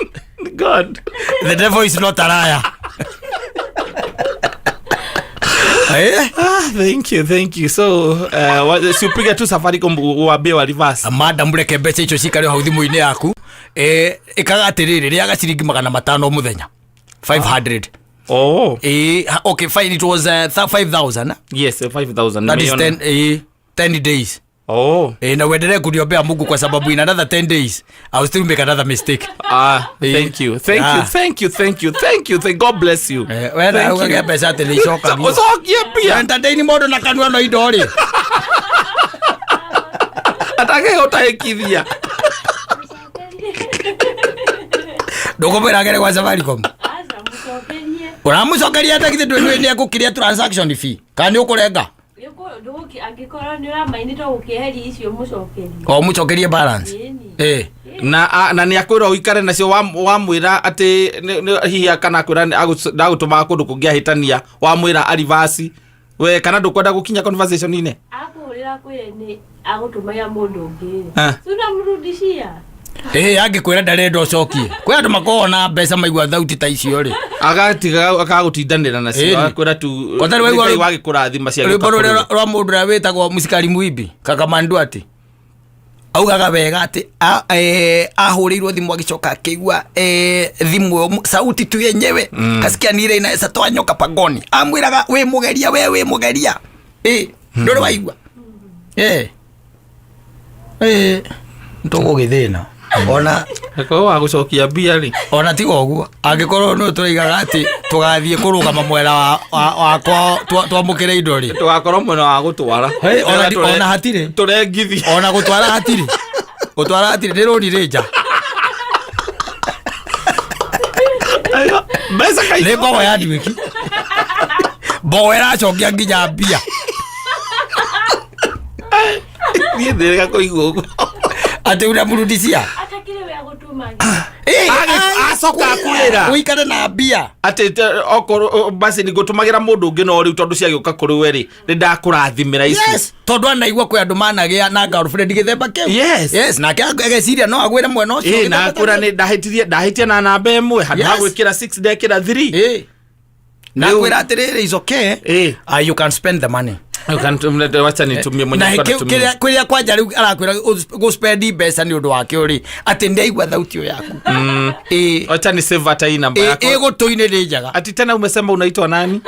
God. The devil is not a liar. Thank you. So, siupiga tu Safaricom waambie wa reverse. Madam mureke mbeca icio cikare hau thimu-inĩ yaku. Ikaga atiriri rĩaga ciringi 500 muthenya. 500. Okay, fine, it was 5,000. Yes, 5,000. That is 10 days. Na uendelee kuniombea Mungu kwa sababu in another 10 days I will still make another mistake. Thank you. God bless you. Wewe unaongea pesa ati nicoka. Usokie pia. Entertain modo na kanua no idori. Atake utaikithia. Ndogomera gere kwa Safaricom. Uramucokeria hata kithe ndwe ni akukiria transaction fee. Kani ukurenga? Angĩkorwo nĩ ũramainĩtwo gũkĩeheria icio mũcokerie. Mũcokerie balance. Na nĩ akwĩra ũikare nacio wamwĩra atĩ hihi kana akwĩra ndagũtũmaga kũndũ kũngĩahĩtania wamwĩra arivasi we kana ndukwenda gukinya conversation ine akurira kwene agutumaya mundu ungi Ah. tunamrudishia angikwira ndarenda ucokie kwi andu makona mbeca maigua thauti ta icio ri agatiga akagutindanira nacio akwira tu Kotari waigua wagikurathima cia rwimbo ruria rwa mundu uria witagwo Musikari Muimbi Kakamandu ati augaga wega ati ahurirwo thimu agicoka akigua thimu sauti tu yenyewe kasikia nire inaweza toa nyoka pagoni amwiraga we mugeria ndoro waigua ntogo githina ona ko wa gucokia bia ri ona tigo uguo angikorwo no turigaga ati tugathie kurugama mwera wa twamukire indo ri tugakorwo mwena wa gutwara ona hatire turengithi ona gutwara hatire ni rodi reja besa kai le bawa ya dwiki bawera chokia nginya bia ni ndega koiguo ati ura murudisia atakire we agutuma acoka kwira uikare na bia ati okoro basi ni gutumagira mundu ungi no riu tondu cia giuka kuri weri ni ndakurathimira ici tondu anaigua kwi andu managia na girlfriend githemba kiu na ageciria no agwire mwena ucio na kura ni ndahitie na namba imwe handu ha gwikira 6 ndekira 3 na kwira atiriri is okay you can spend the money wacha nitumie mwenye kwiria kwanja riu arakwira go spend mbeca ni undu wake uri ati ndaigua thauti yaku wacha ni save ata hii namba yako gutuine ni njaga ati tena umesema unaitwa nani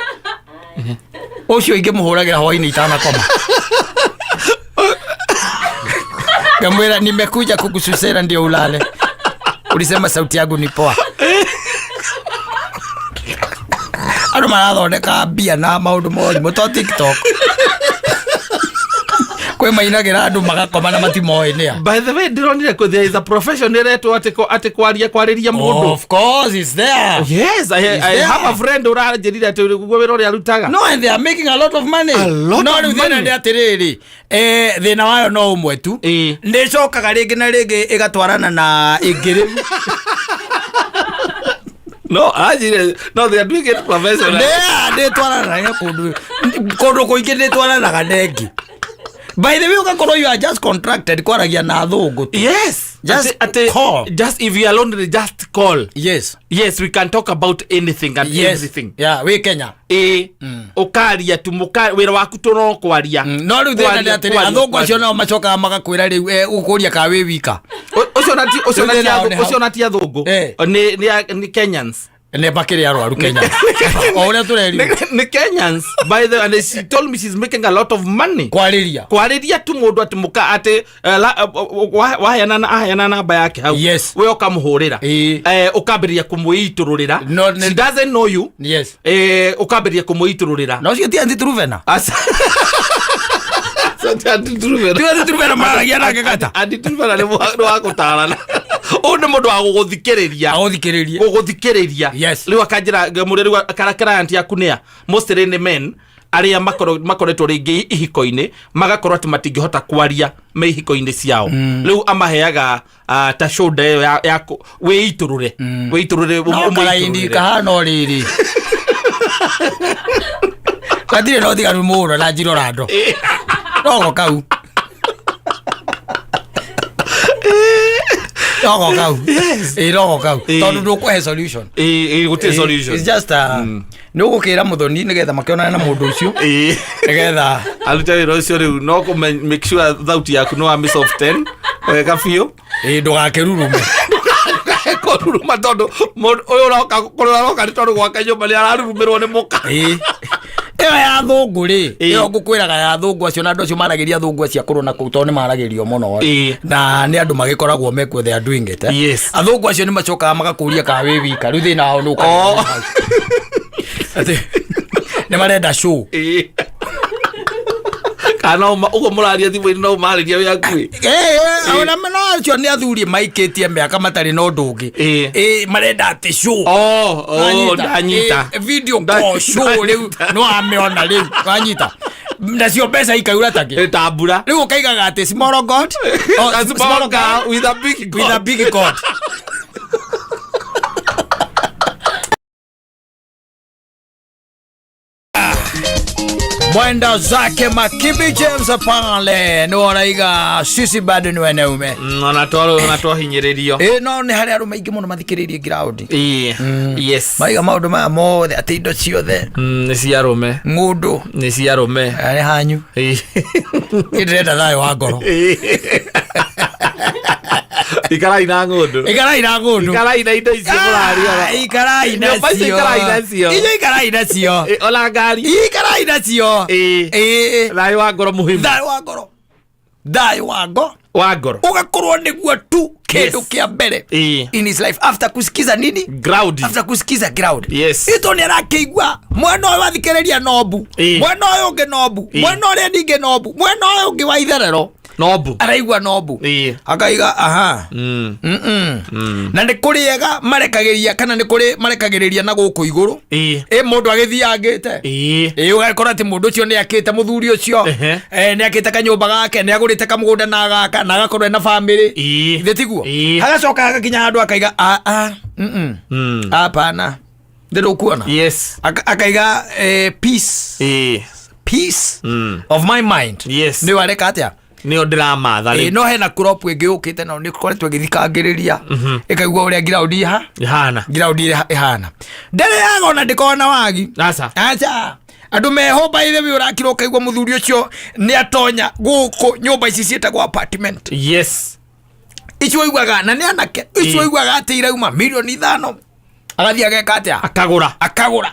ucio ingi muhuragira hoini itana koma Gamwera nimekuja kukususera ndio ulale ulisema sauti yangu ni poa Ado marathondeka bia na maundu mori muto TikTok kwe mainagira andu magakoma na matimoenia. By the way, ndironire ko there is a profession eretwo ati kwariria mundu. Of course it's there. Yes, I have a friend urajerire ati gwe wero ri arutaga. No, and they are making a lot of money. No, thina ndi atiriri thina wayo no umwe tu ndicokaga ringi na ringi igatwarana na ingiri. No, no, they are doing it professionally. They twarana na kundu kuingi ndi twarana na nengi. By the way, you are just contracted kwaragia na thungu. Yes. Just call. Just if you are lonely, just call. Yes. Yes, we can talk about anything and everything. Yeah, we Kenya. Ukaria tu wira waku tuno kwaria. No riu thina ndi atiri athungu acio nao macoka magakwira riu ukuria ka wi wika. Ucio nati athungu. Ni Kenyans. Ne bakiri arwaru Kenya. Ore tureri. Ni Kenyans. By the and she told me she's making a lot of money. Kwariria tu mundu atimuka ati wahayana namba yake hau. Yes. We ukamuhurira. Ukabiria kumuitururira. She doesn't know you. Yes. Ukabiria kumuitururira. No she tianzi truvena. Truvena maragia na gakata. Andi truvena ni wakutara. One mundu wa guthikiriria yes riu akanjira muriru karakara anti yakunia most rene men aria makoretwo ringi ihiko-ini magakorwo ati matingihota kwaria me ihiko-ini ciao riu amaheaga ta shoulder ya weiturure umaraindi kahano riri kadire no thiganu muro na njiro rando rogo kau rogo kau rogo kau tondu ndukuhe solution gute solution it's just nugukira muthoni nigetha makionana na mundu ucio nigetha aluta wira ucio riu no ku make sure thauti yaku no miss of 10 wega fio ndugakirurume koruruma tondu uyu uroka ni tondu gwaka nyumba ni ararurumirwo ni muka iyo ya thungu ri iyo ngukwiraga ya thungu acio na andu acio maragiria thungu acio akuru na kuto ni maragirio muno na ni andu magikoragwo mekwo they are doing it athungu acio ni macokaga magakuria ka wi wika riu thina wao nuka ati ni marenda show kana ugo muraria thimu-ini no umariria wi akui ona no acio ni athuri maikitie miaka matari no ndungi marenda ati show ndanyita video call show riu no ameona riu ndanyita nacio mbeca ikaura take tambura riu ukaigaga ati small god small god with a big god Mwenda zake Makibi James pale ni wanaiga sisi bado ni wanaume Unatoa hinyiririo no ni hari arume ingi muno mathikiririe ground yes maiga maundu ma mothe ati indo ciothe ni ciarume ngundu ni ciarume ari hanyu irenda thayo wa ngoro ikarai na ngundu ikarai na indo icio murario ikarai nacio ikarai nacio ola ngari ikarai nacio thayo wa ngoro muhimu thayo wa ngoro ugakorwo niguo tu kindu kia mbere in his life after kusikiza nini ground after kusikiza ground yes ito ni arakeigua mwena uyu wathikiriria nobu mwena uyu ungi nobu mwena uria ningi nobu mwena uyu ungi wa itherero nobu araigua nobu akaiga na ni kuriega marekagiria kana ni kuri marekagiriria na guku iguru mundu agithiangite ugakora ati mundu ucio ni akite muthuri ucio ni akite kanyumba gake ni agurite kamugunda na agaka na agakorwo na family ithe tiguo agacoka agakinya handu akaiga hapana ndiro kuona yes akaiga peace of my mind yes ni wareka atia ni ndiramatha no hena crop ingi ukite na ni koretwo ngithikangiriria ikaigua uria ground ihana ndere yago na ndikona wagi acha andu mehomba ithe wi urakira ukaigua muthuri ucio ni atonya guku nyumba ici cietagwo apartment yes icio igwaga na ni anake icio igwaga ati irauma milioni 5 agathia ageka atia akagura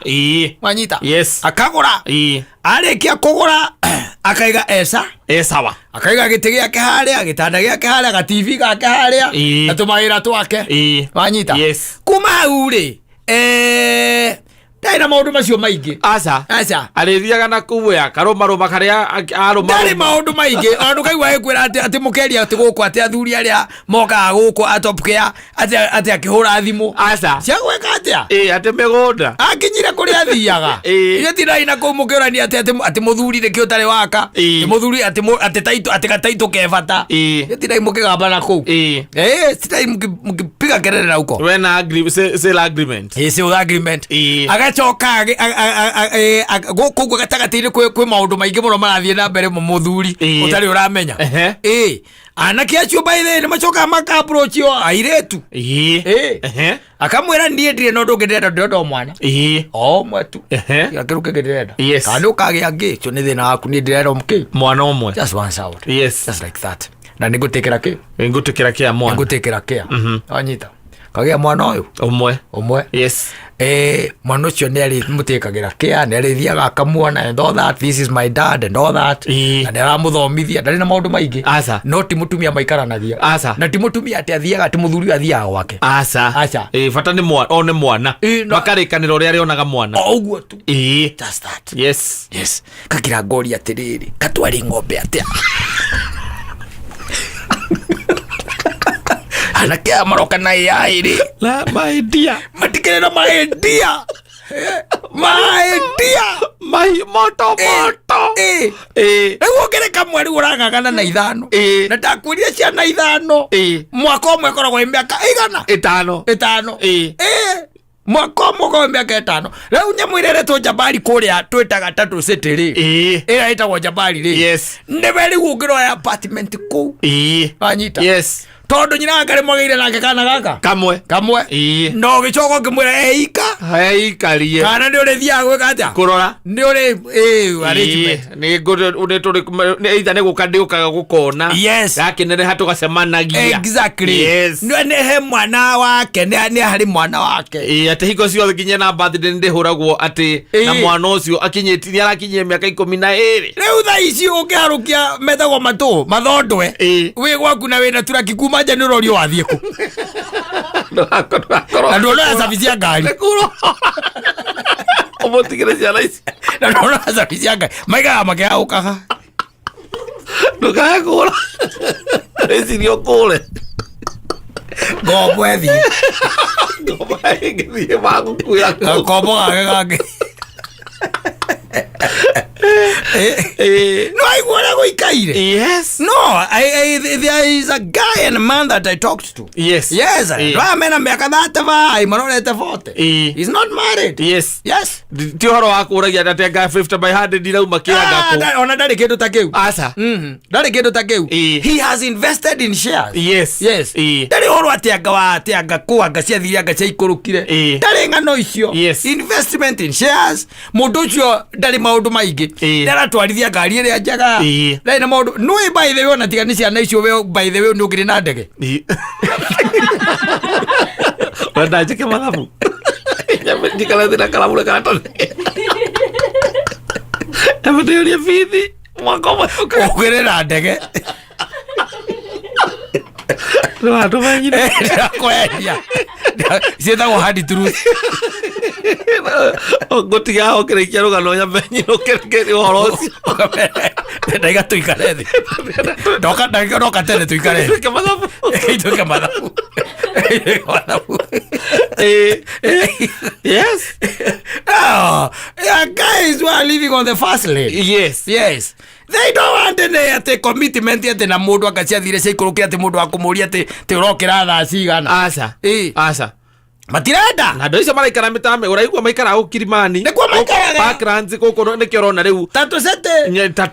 wanyita yes akagura arikia kugura akaiga esawa akaiga giti giake haria gitanda giake haria ga TV gake haria na tumaira twake wanyita yes kuma uri ndaina maundu macio maingi aca arithiaga na kuya karoma karia aroma ndari maundu maingi ondu kaigua ekwira ati mukeria ati guku ati athuri aria moka guku atopkea ati akihura thimu aca cia gweka atia ati megunda akinyire kuri athiaga iyo tiraina kumukirani ati muthuri riki utari waka muthuri ati taito ati gataito kebata iyo tirai mukigamba na ku tirai mukipiga kerere na uko when sale agreement sale agreement agacoka guku gatagati-ini kwi maundu maingi muno marathie na mbere muthuri utari uramenya anake acio baithe ni macoka maka approach yo airetu akamwira ndie ndire no ndungirenda ndirenda mwana mwetu akiruke ndirenda kana ukagia ngi cio ni thina waku ni ndirenda mki mwana omwe just once out yes just like that na nigutikira kia mwana nigutikira kia anyita kagia mwana uyu umwe yes mwana ucio ni ari mutikagira kia ni ari thiaga akamuona and all that this is my dad and all that na ni aramuthomithia ndari na maundu maingi no ti mutumia maikaranagia na ti mutumia ati athiaga ti muthuri athiaga gwake fata ni mwana makarikanira uria arionaga mwana uguo tu just that yes kakira ngori atiriri katwari ng'ombe atia anake amaroka na yairi la my dear matikirira my dear my moto ego gereka mweri urangagana na 5 na ndakwirire ciana 5 mwaka umwe koragwo imiaka igana 5 mwaka umwe koragwo imiaka 5 riu nyamwirire tu jabari kuria twitaga tatu city ri ira itagwo jabari ri ndewe riu ungiroya apartment ku anyita tondu nyina ngare mwageire nake kana gaka kamwe no gicogo ngimwira eikarie kana ndi uri thia gwika atia kurora ndi uri arrangement ni ngude turi either ni gukandi ukaga gukona gakinere hatugacemanagia exactly ni he mwana wake ni hari mwana wake ati hiko cio nginya na birthday ndi huragwo ati na mwana ucio akinyitiria arakinyie miaka 12 riu tha ici ukiharukia metagwo mathondwe wi gwaku na wina turakiku maja ni rori wathie ku ando no savizia ngari omotigire ciana ici no savizia ngari maiga makia ukaga ndukagura ecirio kure ngombo ethi ngombo ethi magukuya ngombo gage No, I want to go ikaire. Yes. No, there is a guy and a man that I talked to. Yes. Yes. Amena miaka 35, marorete 40. He's not married. Yes. Yes. Ti horo wa kuragia that guy 50 by 100 dirauma kiaga ko. Ona ndari kindu ta kiu. Asa. Ndari kindu ta kiu. He has invested in shares. Yes. Yes. Ndari horo atianga kuanga cia thiria anga cia ikurukire. Ndari ngano icio. Yes. Investment in shares. Mundu ucio ndari maundu maingi. Ndara twarithia ngari ria njaga. Ndari na maundu. No by the way ona tiga ni ciana icio we by the way ni ukiri na ndege. Wanda jike mathabu. Jikala thina kalamu kana tone. Tabute uria fithi. Mwako ukiri na ndege. No atu manyine. Kwenya. Sieta go hard truth. Gotiga okere kiaro gano nya menyino kereke horosi. Ndaiga tuikare thi. Ndoka tene tuikare. Tuike mathabu. Tuike mathabu. Yes. Oh, guys who are living on the fast lane. Yes. Yes. They don't want any commitment yet na mundu akacia thire cia ikurukira ati mundu akumuria ati te urokira thaa cigana. Asa. Asa. Matirenda. Na ndo icio maraikara mitame uraigua maikara Kilimani. Nikuo maikara. Backgrounds koko ne kirona riu. Tatu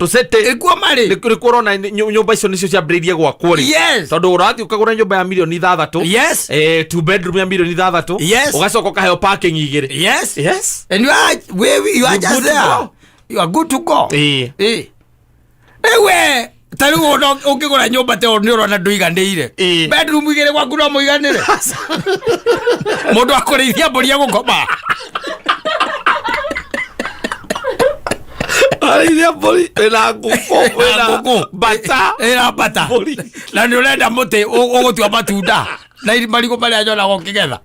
sete. Nikuo mari. Nikuo rona nyumba icio nicio cia breed gwa kwori. Yes. Tondu urathi ukagura nyumba ya milioni 6. Yes. 2 bedroom ya milioni 6. Yes. Ugacoka kaheo parking igiri. Yes. Yes. And you are just there. You are good to go. Ewe taru ono ukigura nyumba te oni urona nduiganire. Bedroom igire gwaku no muiganire. Mundu akurithia mburi agukoma. Arithia mburi ena nguku ena bata. Ena bata. Na ni urenda muti ugutua matunda. Na marigo mari ajona gokigetha.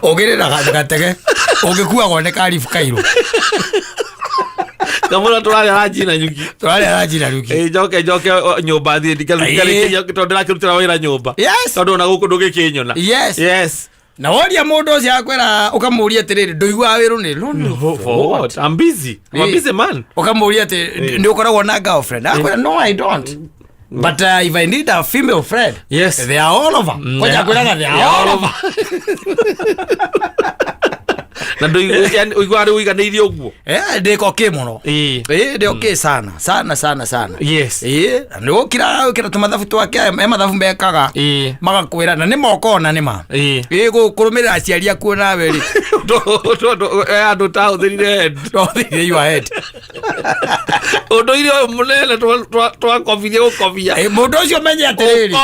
Ogirira gatege. Ogikua gone karifu kairo. Kamuna turale raji na nyuki. Turale raji na nyuki. Joke nyumba thi ndikali tondu nakirutira wira nyumba. Yes. Tondu na guku ndugikinyona. Yes. Yes. Na woria mundu ucio akwira ukamuria atiriri nduigua wiru ni for what? I'm busy. I'm a busy man. Ukamuria ati ndi ukoragwo na girlfriend. Akwira no I don't. But if I need a female friend, yes, they are all over. Kwaja kwiraga they are all over. Na ndo igwari uiganeirie uguo ndiko ke muno ndio ke sana yes ndio kira tumathabu twake mathabu mbekaga magakwira na ni mokona ni ma gukurumira aciaria kuona weri andu ta uthirire your head undu irio munene twakobithie gukobia mundu ucio menye atiriri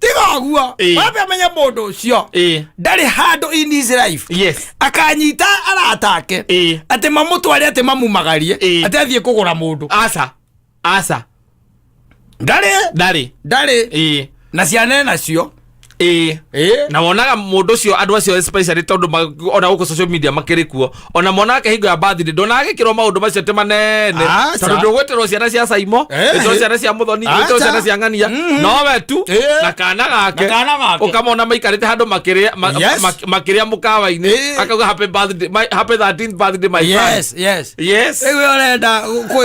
tiga guo wabe menye mundu ucio ndari handu in his life yes akanyita aratake ati mamutware ati mamumagarie ati athie kugura mundu asa ndari na ciana nacio na wonaga mundu cio andu acio especially tondu ona guku social media makirikuo ona monake hingo ya birthday ndonage kiro maundu macio te manene tondu ndugweterwo ciana cia Saimo ito ciana cia Muthoni ito ciana cia Ng'ania no we tu na kana gake ukamona maikarite handu makiria mukawa-ini akauga happy 13th birthday my friend yes ewe orenda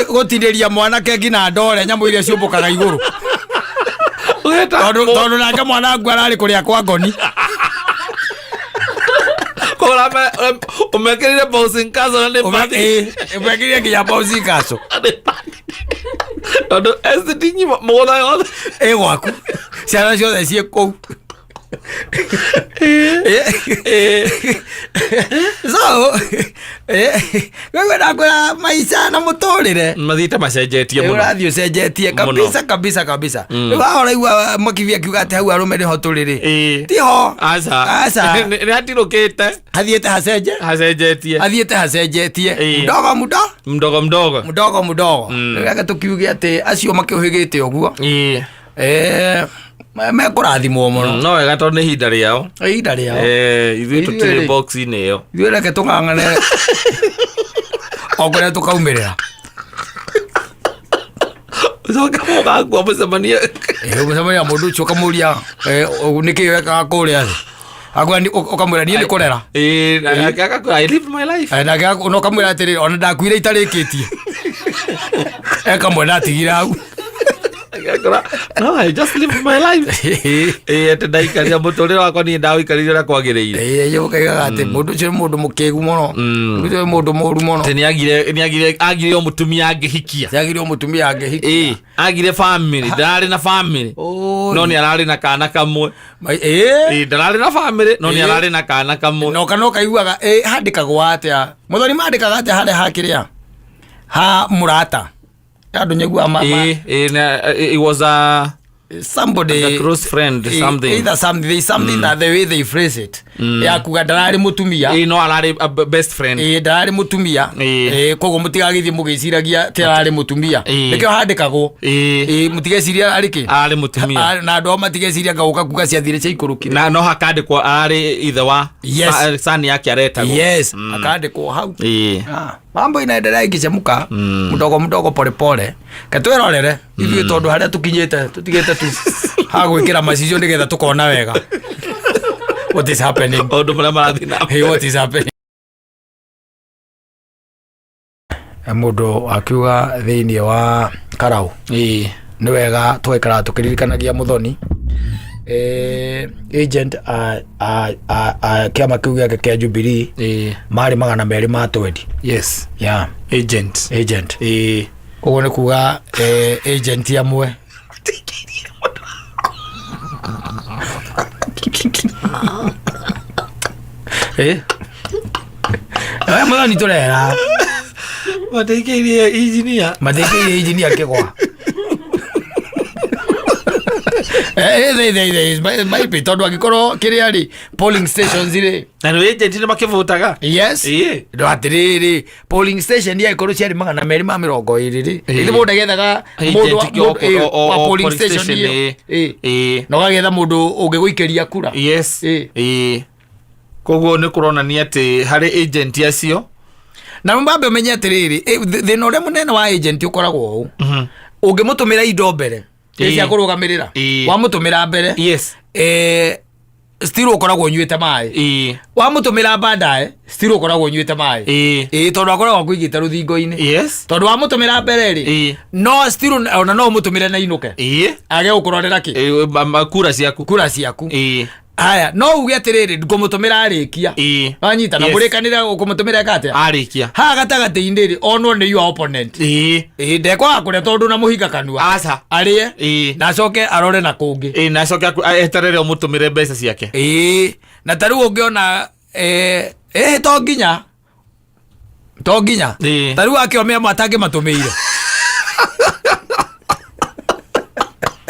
gutiriria mwanake ngina ndore nyamu iria ciumbukaga iguru tondu nake mwana ngwa arari kuria kwa ngoni kora umekirire bouncing castle na umekirire kinya bouncing castle tondu estinyi mugutha yothe gwaku ciana ciothe ciĩ kũu so wewe nakwira maisha na muturire mathite macenjetie muno urathi ucenjetie kabisa wahora igua makivia kiuga ati hau arume niho turiri tiho asa ni hatirukite hathiite hacenjetie mdogo reka tukiuge ati acio makiuhigite uguo mekurathimwo muno no wega tondu ni ihinda riao ithuĩ tũtirĩ box-inĩ ĩyo ithuĩ reke tũng'ang'ane okũrĩa tũkaumirĩra coka mũgakua mũcemania mũcemania mũndũ ũcio ũkamũria nĩkĩ wekaga kũrĩa thĩ ũkamwĩra niĩ nĩ kũrera nake agakwĩra I live my life nake ũkamwĩra atĩrĩ ona ndakuire itarĩkĩtie eka mwena tigira au no I just live my life ete ndaikaria muturire wakwa ni ndawikarire ria kwagiriire yo kaiga ati mundu cio mundu mukegu muno mundu mundu moru muno te agire o mutumia angihikia agire o mutumia angihikia agire family ndari na family no ni arari na kana kamwe ndari na family no ni arari na kana kamwe no kana kaiguaga handikagwo atia muthoni mandikaga atia hande hakiria ha murata ado nyegua mama it was somebody a close friend something either something that the way they phrase it ya kuga ndarari mutumia no arari best friend ndarari mutumia kogo mutigagithie mugiciragia ti arari mutumia nikio handikagwo mutigeciria ariki arari mutumia na ndo matigeciria gauka kuga cia thire cia ikurukire na no hakandikwo ari ithe wa sani yake aretagwo akandikwo hau mambo inaendelea ikichemuka mdogo pole pole katwerorere ithuĩ tondu haria tukinyite tutigite tu hagwikira macicio nigetha tukona wega what is happening ondu mara marathina hey what is happening mundu akiuga thiini wa karau ni wega twekara tukiririkanagia muthoni agent kiama kiu giake kia Jubilee mari 200 ma twendi yes yeah agent koguo ni kuga agent amwe muthoni turera mateikirie engineer kigwa might be tondu agikorwo kiria ri polling stations ri na no agent ni makivutaga yes ndo atiriri polling station ya ikorwo ciari 220 ri ili mundu agethaga mundu wa polling station no agetha mundu ungiguikeria kura yes koguo ni kuronania ati hari agent acio na mbambe umenye atiriri thina uria munene wa agent ukoragwo u ungimutumira indo mbere cia kurugamirira wa mutumira mbere yes still ukoragwo nyuite mai wa mutumira baadaye still ukoragwo nyuite mai tondu akoragwo kuigita ruthingo-ini yes tondu wa mutumira mbere ri no still ona no mutumire na inuke age ukurorera ki kura ciaku aya no uge atiriri ngumutumira arikia anyita na murikanira ukumutumira kate arikia ha gatagati-ini ri onwo ni your opponent ndekwa kuria tondu na muhinga kanua aca arie na coke arore na kungi na coke eterere umutumire mbeca ciake na tariu ungiona to nginya tariu akiomea matange matumiire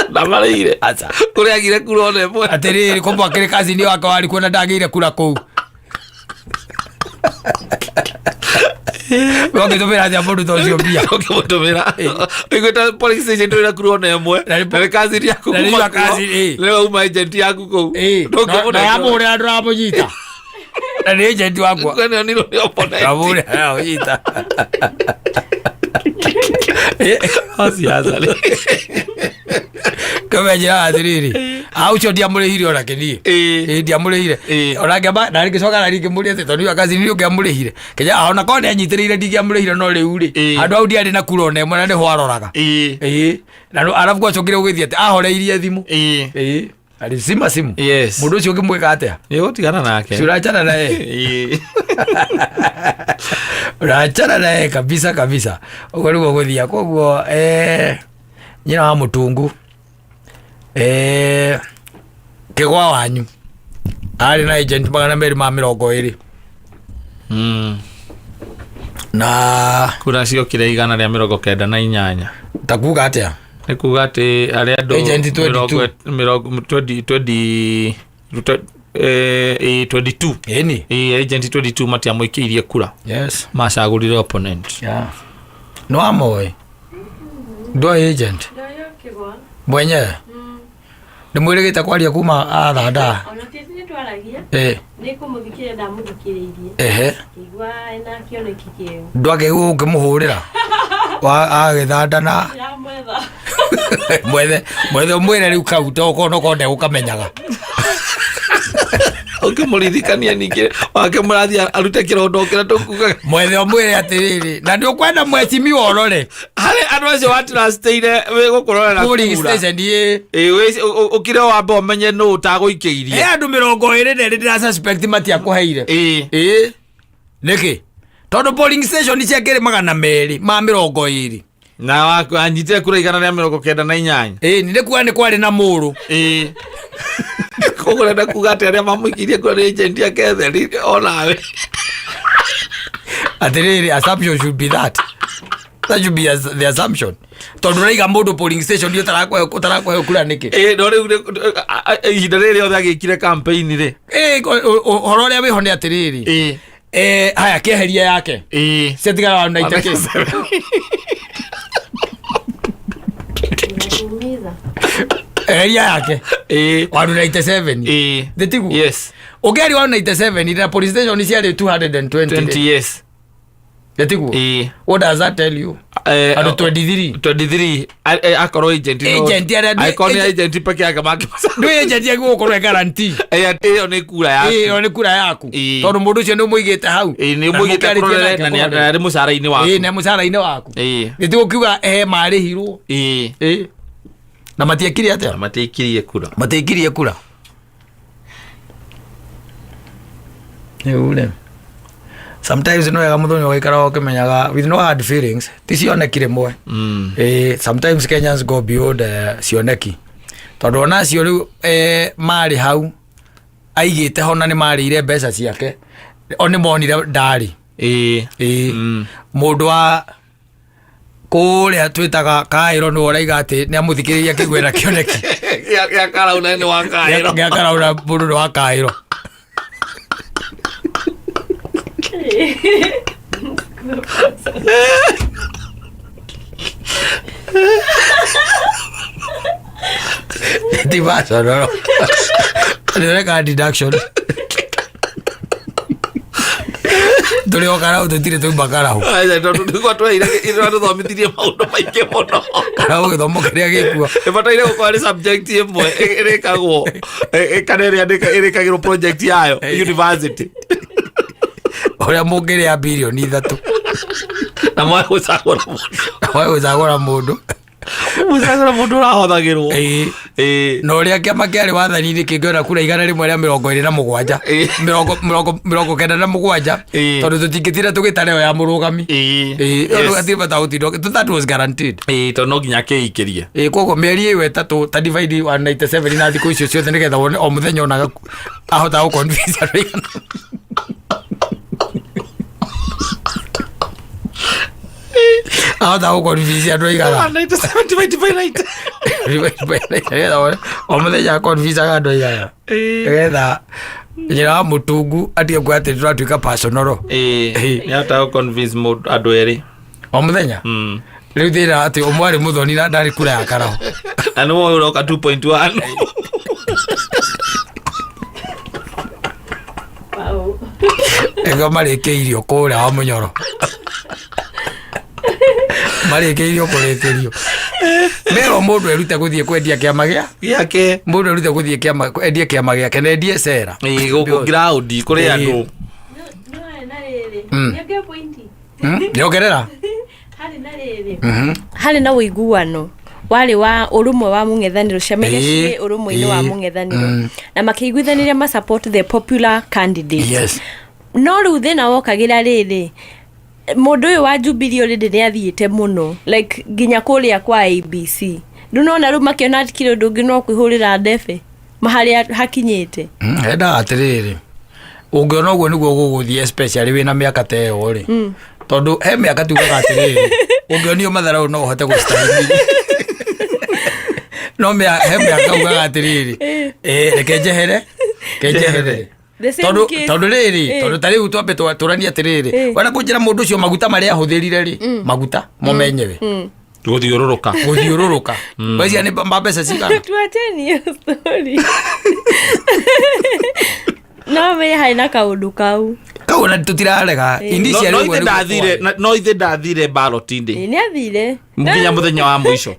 ndamarire acha kuri agire kura one mwe atiriri kombo akire kazi ni wako wali kuona ndagire kura kuu Wonge tumira ya mundu tocio bia mutumira igota police station ndira kura one mwe na kazi yaku na kazi leo uma agent yaku kou na amure andu amujita na ni agent wakwa kwani ni ro opponent amure amujita asiazale kama jira atiriri aucho ndiamurihire ona kini ndiamurihire ona ngamba na ngicoka na ngimurihire tondu akazi ni ngiamurihire kenya ona ko nyanyitirire ndiamurihire no riu ri andu au ndiari na kura ona mwana ni hwaroraga na arafu gwacokire ugithia ati ahoreirie thimu ali simu yes mundu ucio ngimwika atia tigana nake surachana naye urachana naye kabisa ugo niguo guthia koguo nyina wa mutungu kigwa wanyu ari na agent 220 na kura cio kire igana ria 98 takuga atia ni kuga ati ari andu agent 22 eni agent 22 matia muikirie kura yes macagurire opponent no amoy do agent mwenye ndimwirigite kwaria kuma athanda ona tete ni twaragia ni kumuthikiria ndamuthikiriirie igwa ena kioneki kieu ndwage ukimuhurira wa agithandana mwethe mwire riu kau to kono konde ukamenyaga Ukimulithikania ningĩ wake mũrathi arute kĩrondo kĩrĩa tũkugaga mwethe mwĩre atĩrĩrĩ na nĩ ũkwenda mwecimi worore harĩ andũ acio watiraciteire gũkũrorera polling station ũkire wambe ũmenye nũ ũtagũikĩirie andũ 20 ndĩra suspect matiakũheire nĩkĩ tondũ polling station ciakĩrĩ 200 ma 20 na wanyitire kura 198 nĩ kuga nĩ kwarĩ na mũrũ kũgũra na kuga atĩ arĩa mamũikirie kura nĩ agent yake theri onawe atĩrĩrĩ assumption should be that should be the assumption tondũ raiga mũndũ polling station ũtarakũhe kura nĩkĩ no rĩu ihinda rĩrĩ othe agĩkire campaign rĩ ũhoro ũrĩa wĩho nĩ atĩrĩrĩ haya kĩeheria yake ciatigara wa 90 eheria yake wa 97 thetigu ũkĩari wa 97 na police station ciarĩ 220 yes thetigu what does that tell you ado 23 akorwo agent agent peke yake make ndio agent yake gũkorwo guarantee ĩyo nĩ kura yaku nĩ kura yaku tondũ mũndũ ũcio nĩ mũigĩte hau nĩ mũigĩte kura na nĩ mũcara-inĩ waku nĩ mũcara-inĩ waku thetigu kiuga marĩhirwo na matiekire atĩa matikirie kura ule sometimes no ya muthoni waikara ukimenyaga with no hard feelings ticionekire mwe sometimes Kenyans go beyond cioneki tondu ona cio riu mari hau aigite hona ni marire mbeca ciake oni monire ndari mundu wa kuria twitaga Kairo no uraiga ati ni amuthikiriria kigwena kioneki ya karauna ni wa Kairo ya karauna mundu wa Kairo Divasa no no deduction Tuli okara utitire tu bakara ho ai tondu ko twa ira thomithithie maundu maingi muno kana githomo kiria gikua ibataire gukorwo subject imwe irikagwo kanere irikagirwo project yayo university oria mungire ya bilioni 3 na mwa gũcagũra mũndũ ũrahothagĩrwo na ũrĩa kĩama kĩarĩ wathani-inĩ kĩngĩona kura 127 tondũ tũtingĩtira tũgĩtare yo ya mũrũgami gatirbata gũtindwo that was guaranteed tondũ no nginya kĩikĩrie koguo mĩeri ĩyo ĩtatũ ta divide 197 na thikũ icio ciothe nĩgetha wone o mũthenya onaga ahota gũconvince andũ aigana ahota gũconvince andũ aigana o mũthenya aconvincaga andũ aigana nĩgetha njĩra wa mũtungu atige kuga atĩ tũratuĩka personal nĩahota gũconvince andũ erĩ o mũthenya rĩu thĩra atĩ ũmwe arĩ mũthoni na ndarĩ kura ya karaho na nĩ woĩ ũroka 2.1 ego marĩkĩirio kũrĩa wa mũnyoro marĩkĩirio kũrĩkĩrio mero mũndũ erute gũthiĩ kwendia kĩama gĩake mũndũ erute gũthiĩ kwendia kĩama gĩake na endie cera gũkũ ground kũrĩ andũ nĩongerera harĩ na ũiguano warĩ wa ũrũmwe wa mũng'ethanĩro ciamenyecirie ũrũmwe-inĩ wa mũng'ethanĩro na makĩiguithaniria ma support the popular candidate no rĩu thĩna wokagĩra rĩrĩ mũndũ ũyũ wa Jubilee already nĩ athiĩte mũno like nginya kũrĩa kwa ABC ndũnona rĩu makĩona kĩrĩ ũndũ ũngĩ no kwĩhũrĩra ndebe maharĩa hakinyĩte enda atĩrĩrĩ ũngĩona ũguo nĩguo gũgũthiĩ especially wĩna mĩaka ta ĩyo rĩ tondũ he mĩaka tugaga atĩrĩrĩ ũngĩonio matharau no ũhote gũcitahimia no he mĩaka ugaga atĩrĩrĩ reke njehere tondũ rĩrĩ tondũ ta rĩu twambe tũranie atĩrĩrĩ wena kũnjĩra mũndũ ũcio maguta marĩa ahũthĩrire rĩ maguta momenyewe gũthiũrũrũka wecia nĩ mbeca cigana tuacheni hiyo story no me haina kaũndũ kau na tũtirarega no ithe ndathire ballot-inĩ nĩ athire nginya mũthenya wa mũico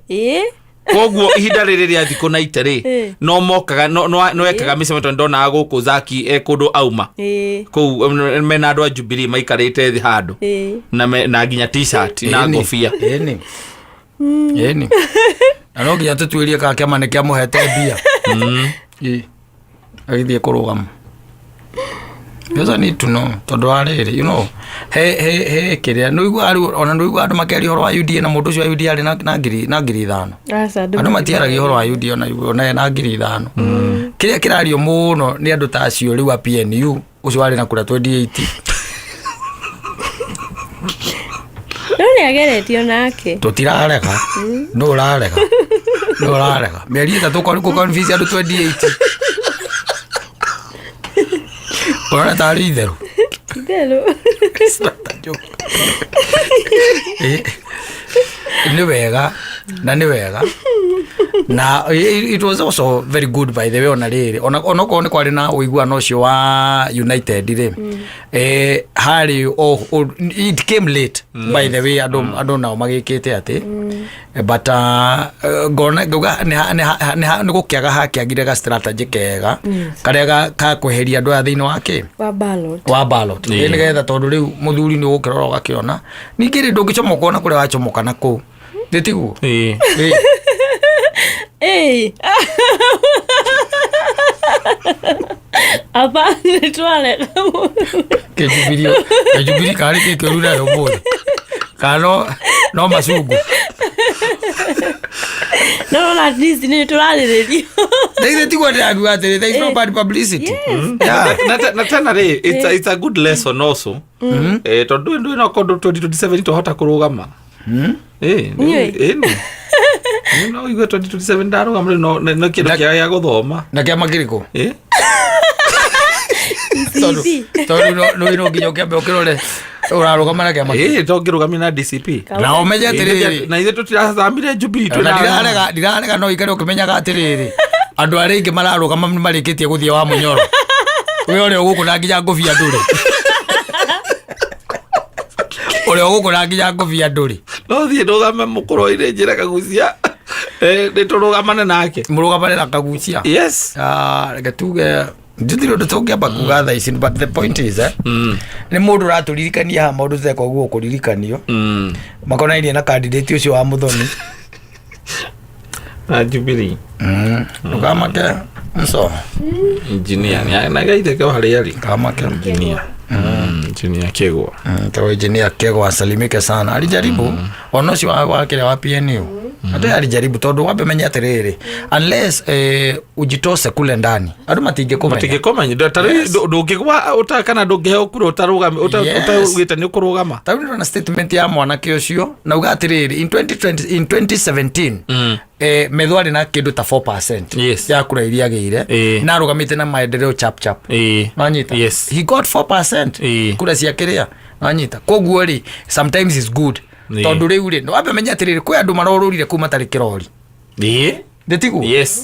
koguo ihinda rĩrĩ rĩa thikũ 90 rĩ no mokaga no ekaga mĩcemanio ndona gũkũ Zaki kũndũ auma kũu mena andũ a Jubilee maikarĩte thĩ handũ na nginya t-shirt na ngobia eni ano nginya tũtuĩrie kana kĩama nĩ kĩamũhete mbia agĩthiĩ kũrũgama. Yes, I need to know. Tondu arĩrĩ, you know, he kĩrĩa ona nĩũigua andũ makĩaria ũhoro wa UDA na mũndũ ũcio wa UDA arĩ na ngiri 5. Andũ matiaragia ũhoro wa UDA ona na ngiri 5. Kĩrĩa kĩrario mũno nĩ andũ ta acio rĩu a PNU ũcio warĩ na kura 28. No nĩageretio nake. Tũtirarega. No ũrarega. Mĩeri 3 kũrĩ convince andũ 28. Ona tari itherũ. It's not a joke. Nĩ wega. Na it was also very good by the way ona rĩrĩ. Ona korwo nĩ kwarĩ na ũiguano ũcio wa United rĩ. Harry it came late by the way andũ nao magĩkĩte atĩ. But ngona nĩ gũkĩaga hakĩagire ga strategy kega karĩa kakweheria andũ thĩinĩ wake wa ballot nĩgetha tondũ rĩu mũthuri nĩ ũgũkĩrora ũgakĩona ningĩ rĩ ndũngĩcomoka ona kũrĩa wacomoka nakũu ndĩtiguo apa nĩtwarega kĩjubiri karĩ kĩkĩrura ũmũthĩ kana no macungu no at least nĩ tũrarĩrĩrio they tigwa ndĩraguga atĩrĩ there is no bad publicity. Na tena rĩ it's a good lesson also tondũ ndũ no kũndũ 2027 tũhota kũrũgama no igwe 2027 ndarũgama no kĩndũ kĩa gũthoma na kĩama kĩrĩkũ tondũ no nginya ũkĩambe ũkĩrore ũrarũgama na kĩama tongĩrũgamia na DCP na ũmenye atĩrĩrĩ na ithe tũtirathamire Jubilee ndirarega no ikare ũkĩmenyaga atĩrĩrĩ andũ arĩa aingĩ mararũgama marĩkĩtie gũthiĩ wa Mũnyoro ũrĩa ũgũkũ na nginya ngũbia ndũrĩ ũrĩa ũgũkũ na nginya ngũbia ndũrĩ no thiĩ ndũgame mũkũrũ-inĩ njĩra Kagucia nĩtũrũgamane nake mũrũgamane na Kagucia yes reke tuge ndithiro ndũtũngĩamba kuga thaa ici but the point is nĩ mũndũ ũratũririkania ha maũndũ theko guo kũririkanio makonainie na candidate ũcio wa Muthoni na Jubilee ndũkamake mso engineer na gaithe kwa harĩa rĩ kamake engineer Kegwa tawa engineer Kegwa asalimike sana alijaribu ono si wa kile wa PNU hata alijaribu tondũ wambe menya atĩrĩrĩ unless ujitose kule ndani andũ matingĩkomenya ndũngĩgwa utakana ndũngĩheo kura utarũgame utagwĩte nĩ kũrũgama taũ na statement ya mwanake ũcio na uga atĩrĩrĩ in 2017 methwari na kĩndũ ta 4% ya kura iria agĩire na arũgamĩte na maendeleo chap manyita he got 4% kura cia kĩrĩa manyita koguo rĩ sometimes is good tondũ rĩu rĩ no wambe menya atĩrĩrĩ kwĩ andũ marorũrire kuma tarĩ kĩrori ndĩtiguo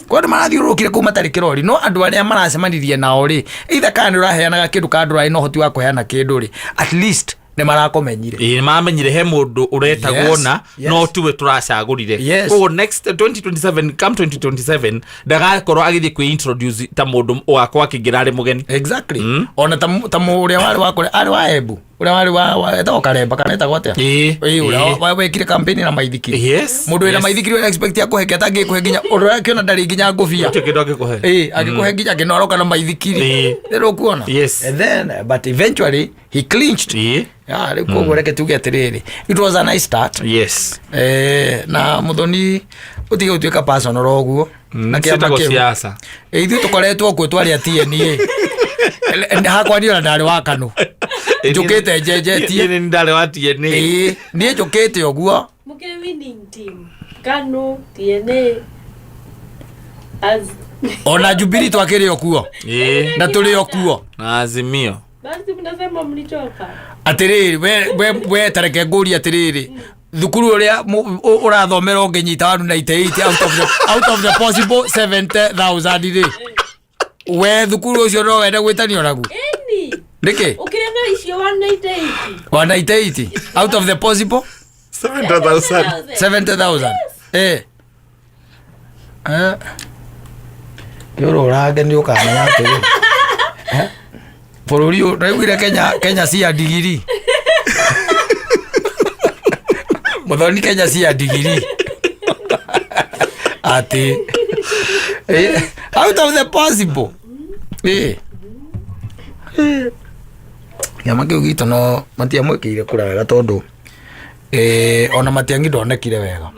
kwĩ andũ marathiũrũrũkire kuma tarĩ kĩrori no andũ arĩa maracemanirie nao rĩ either kana nĩ ũraheanaga kĩndũ ka andũ arĩa no ũhoti wa kũheana kĩndũ rĩ at least nĩ marakomenyire nĩ mamenyire he mũndũ ũretagwo na no tiwe tũracagũrire koguo next 2027 ndagakorwo agĩthiĩ kwĩ-introduce ta mũndũ wakwa akĩngĩra arĩ mũgeni exactly ona ta ũrĩa warĩ wakũrĩa arĩ wa Embu ũrĩa warĩ etagwo Karemba kana etagwo atĩa ũrĩa wekire campaign na maithikiri mũndũ wĩna maithikiri ũrĩa expect ya kũhe kĩata angĩkũhe nginya ũrĩa kĩona ndarĩ nginya ngũbia agĩkũhe nginya kĩnoroka na maithikiri rĩrĩ ũkuona and then but eventually he clinched rĩu koguo reke tuge atĩrĩrĩ it was a nice start na Muthoni ũtige gũtuĩka personal ũguo na kĩama kĩu ithuĩ tũkoretwo kuo twarĩ a TNA hakwa niĩ ona ndarĩ wa Kanu njũkĩte njenjetie nĩ ndarĩ wa TNA niĩ njũkĩte ũguo mũkĩrĩ winning team Kanu TNA ona Jubilee twakĩrĩ okuo na tũrĩ okuo na Azimio basi mnasema mlichoka atĩrĩrĩ we tareke ngũria atĩrĩrĩ thukuru ũrĩa ũrathomera ũngĩnyita wanu 98 out of the possible 70,000 rĩ we thukuru ũcio no wende gwĩtanio naguo nĩkĩ ũkĩrega icio 198 out of the possible 70,000 Yoro urage ni ukamenya atiri bururi uraiguire Kenya cia digiri muthoni Kenya cia digiri ati out of the possible Nyama kiu gitu no matiamwikire kura wega tondu ona matiangi ndonekire wega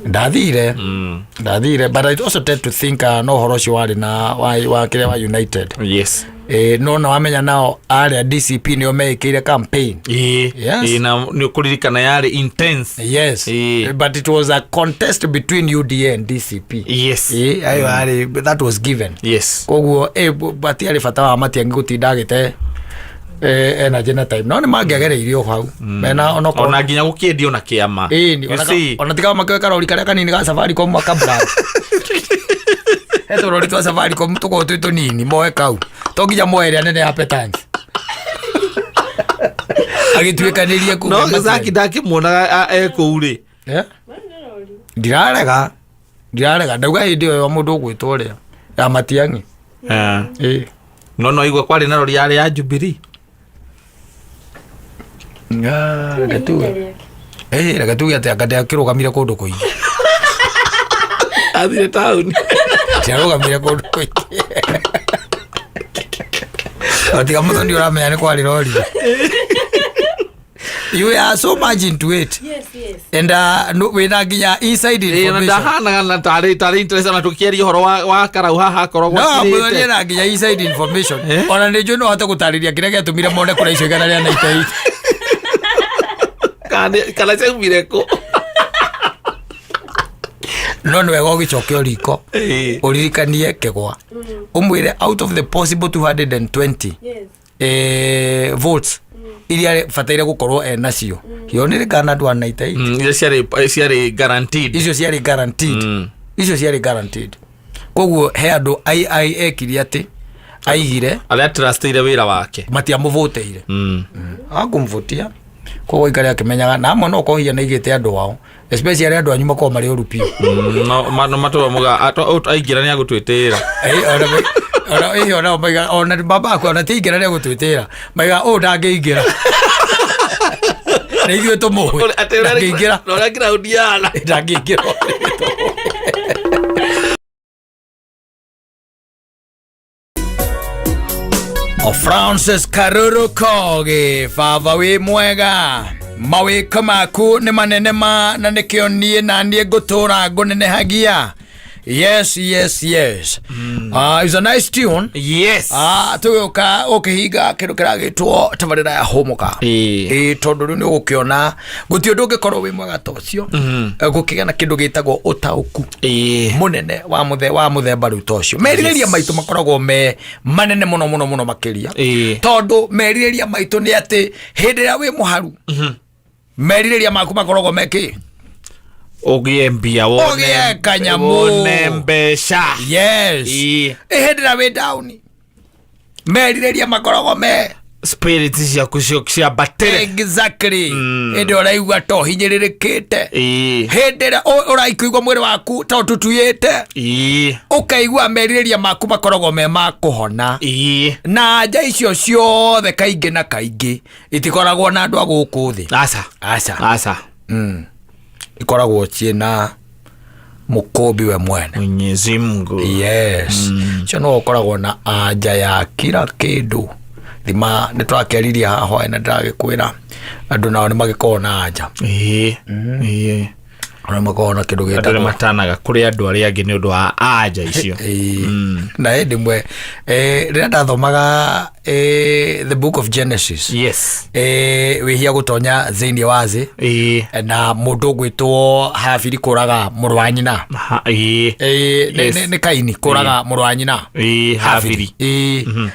ndathire but I also tend to think no horo cio wari na wa kire wa United yes no wamenya nao aria DCP nio meikire campaign yes na ni kuririkana yari intense yes but it was a contest between UDA and DCP yes ayo ari that was given yes koguo but yari fata wa matiangi gutinda gite energy na time no ni mangiagereirio hau mena ona nginya gukiendio na kiama ona tika makwe karori karia kanini ga Safaricom makabra eto rori twa Safaricom tuko tuito nini moe kau to nginya moeria nene ya petani agitwekanirie ku no Zaki ndakimwona ekuuri ndirarega ndauga hindi yo mundu gwitwo ria ya matiangi no igwe kwari na rori yari ya Jubilee reke tuge ati akade akirugamire kundu kuingi athire town tiarugamire kundu kuingi atiga muthoni uramenya ni kwari rori you are so much into it and wina nginya inside information ndahana na tari interest na tukieri horo wa karau haha korogwa no muthoni na nginya inside information ona ndio no hata gutariria kire giatumire mone kura icio igana ria 98 kana chaumire ko no no wega ugicokia riko uririkanie kegwa umwire out of the possible 220 votes iria fataire gukorwo nacio hiyo ni kana ndwa 98 ciari guaranteed icio ciari guaranteed koguo he andu ekiria ati aigire aria trusteire wira wake matiamvoteire akumvotia koguo ikari akimenyaga na amwe no kohia na igite andu wao especially andu anyu makoma ri urupio no matoa muga aingira ni agutwitira ona maiga ona baba akwa ona tigira ni agutwitira maiga ndangiingira na ithuĩ tũmũĩ ndangiingira no ground yana ndangiingira Francis Karuru Kogi baba wi mwega mawiko maku ni manene ma na nikio nie na nie ngutura ngunenehagia yes it's a nice tune yes tuyoka ukihinga kindu kiragitwo tabarira ya homoka tondu riu ni gukiona guti undu ngikorwo wi mwega tocio gukigana kindu gitagwo utauku munene wa muthemba riu tocio meririria maitu makoragwo me manene muno makiria tondu meririria maitu ni ati hindi ria wi muharu meririria maku makoragwo meki ogie mbia wone kanyamu wone mbesha yes ehedera we down meririria makorogo me spirits cia battery exactly ende oraigua to hinyiririkite hendera oraikuigwa mwiri waku to tutuyite ukaigua meririria maku makorogo me makuhona na anja icio ciothe kaingi na kaingi itikoragwo na andu aguku thi asa ikoragwo ciena mukombi we mwene Mwenyezi Mungu yes cio no ukoragwo na anja ya kila kindu thima nitwakeriria haho na ndagikwira andu nao ni magikorwo na anja ona makona kindu gitagwo matanaga kuri andu aria angi ni undu wa anja icio na ndimwe rira ndathomaga the book of Genesis yes wihia gutonya thiini wazi na mundu gwitwo Habili kuraga muru wa nyina ni Kaini kuraga muru wa nyina Habili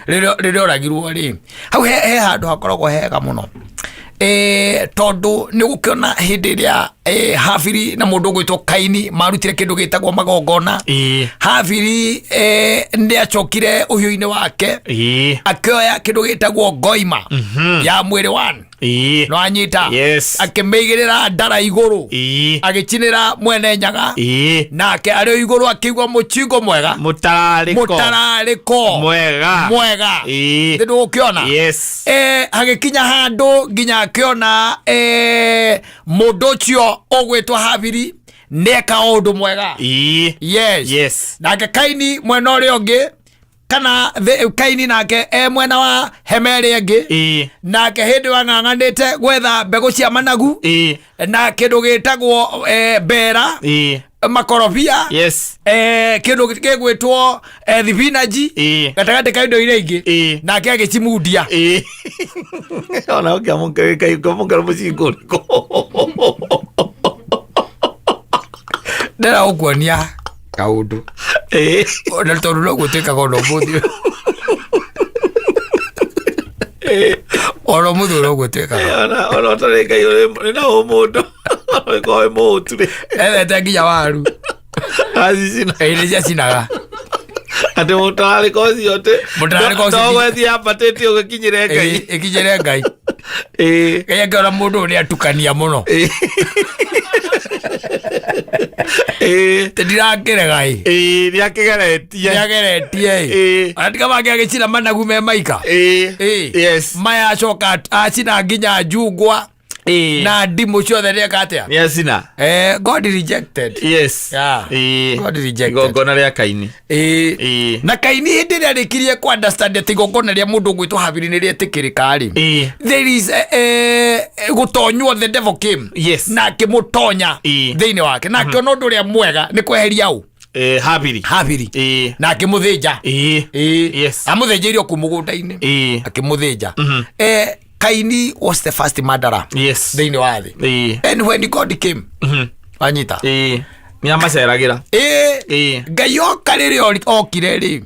rira oragirwo ri hau he handu hakoragwo hega muno tondu ni gukiona hindi ria Habiri na mundu gwitwo Kaini marutire kindu gitagwo magongona. Habiri ndi achokire uhiu-ini wake akioya kindu gitagwo ngoima ya mwiri one no anyita akimeigirira ndara iguru agicinira mwene nyaga nake ario iguru akigwa muchingo mwega mutarariko mwega ndu ukiona agikinya handu nginya akiona mundu cio ogwitwa Habiri neka undu mwega nake Kaini mwena uria ungi kana Kaini nake mwena wa hemeri engi nake hindi wang'ang'anite gwetha mbegu cia managu na kindu gitagwo mbera makorobia kindu gigwitwo thibinaji gatagati ka indo iria ingi nake agichimundia ona ukiamuka kaikomuka mucingo ndera ukuonia kaundu ona tondu no gutwika gono muthi ona muthi no gutwika ona tareka yore na mundu ko mutu nginya waru azicina cia cinaga ate mutarari kozi yote togwethi apatete ugikinyire Ngai ikinyire Ngai kaya ngora mundu ni atukania muno ndirakire Ngai ndiageretie atika bange agicina managu me maika maya acoka acina nginya njungwa na ndimu ciothe ndeka atia niacina God rejected God rejected igongona ria Kaini na Kaini hindi ria rikirie ku understand ati igongona ria mundu gwitwo Habiri ni rietikirika ri there is gutonywo the devil came na akimutonya thiini wake na akiona undu ria mwega ni kweheria u Habiri na akimuthinja amuthinjirio ku mugunda-ini akimuthinja Kaini was the first murderer thiini wa thi and when God came anyita ni amaceragira Ngai oka riri okire ri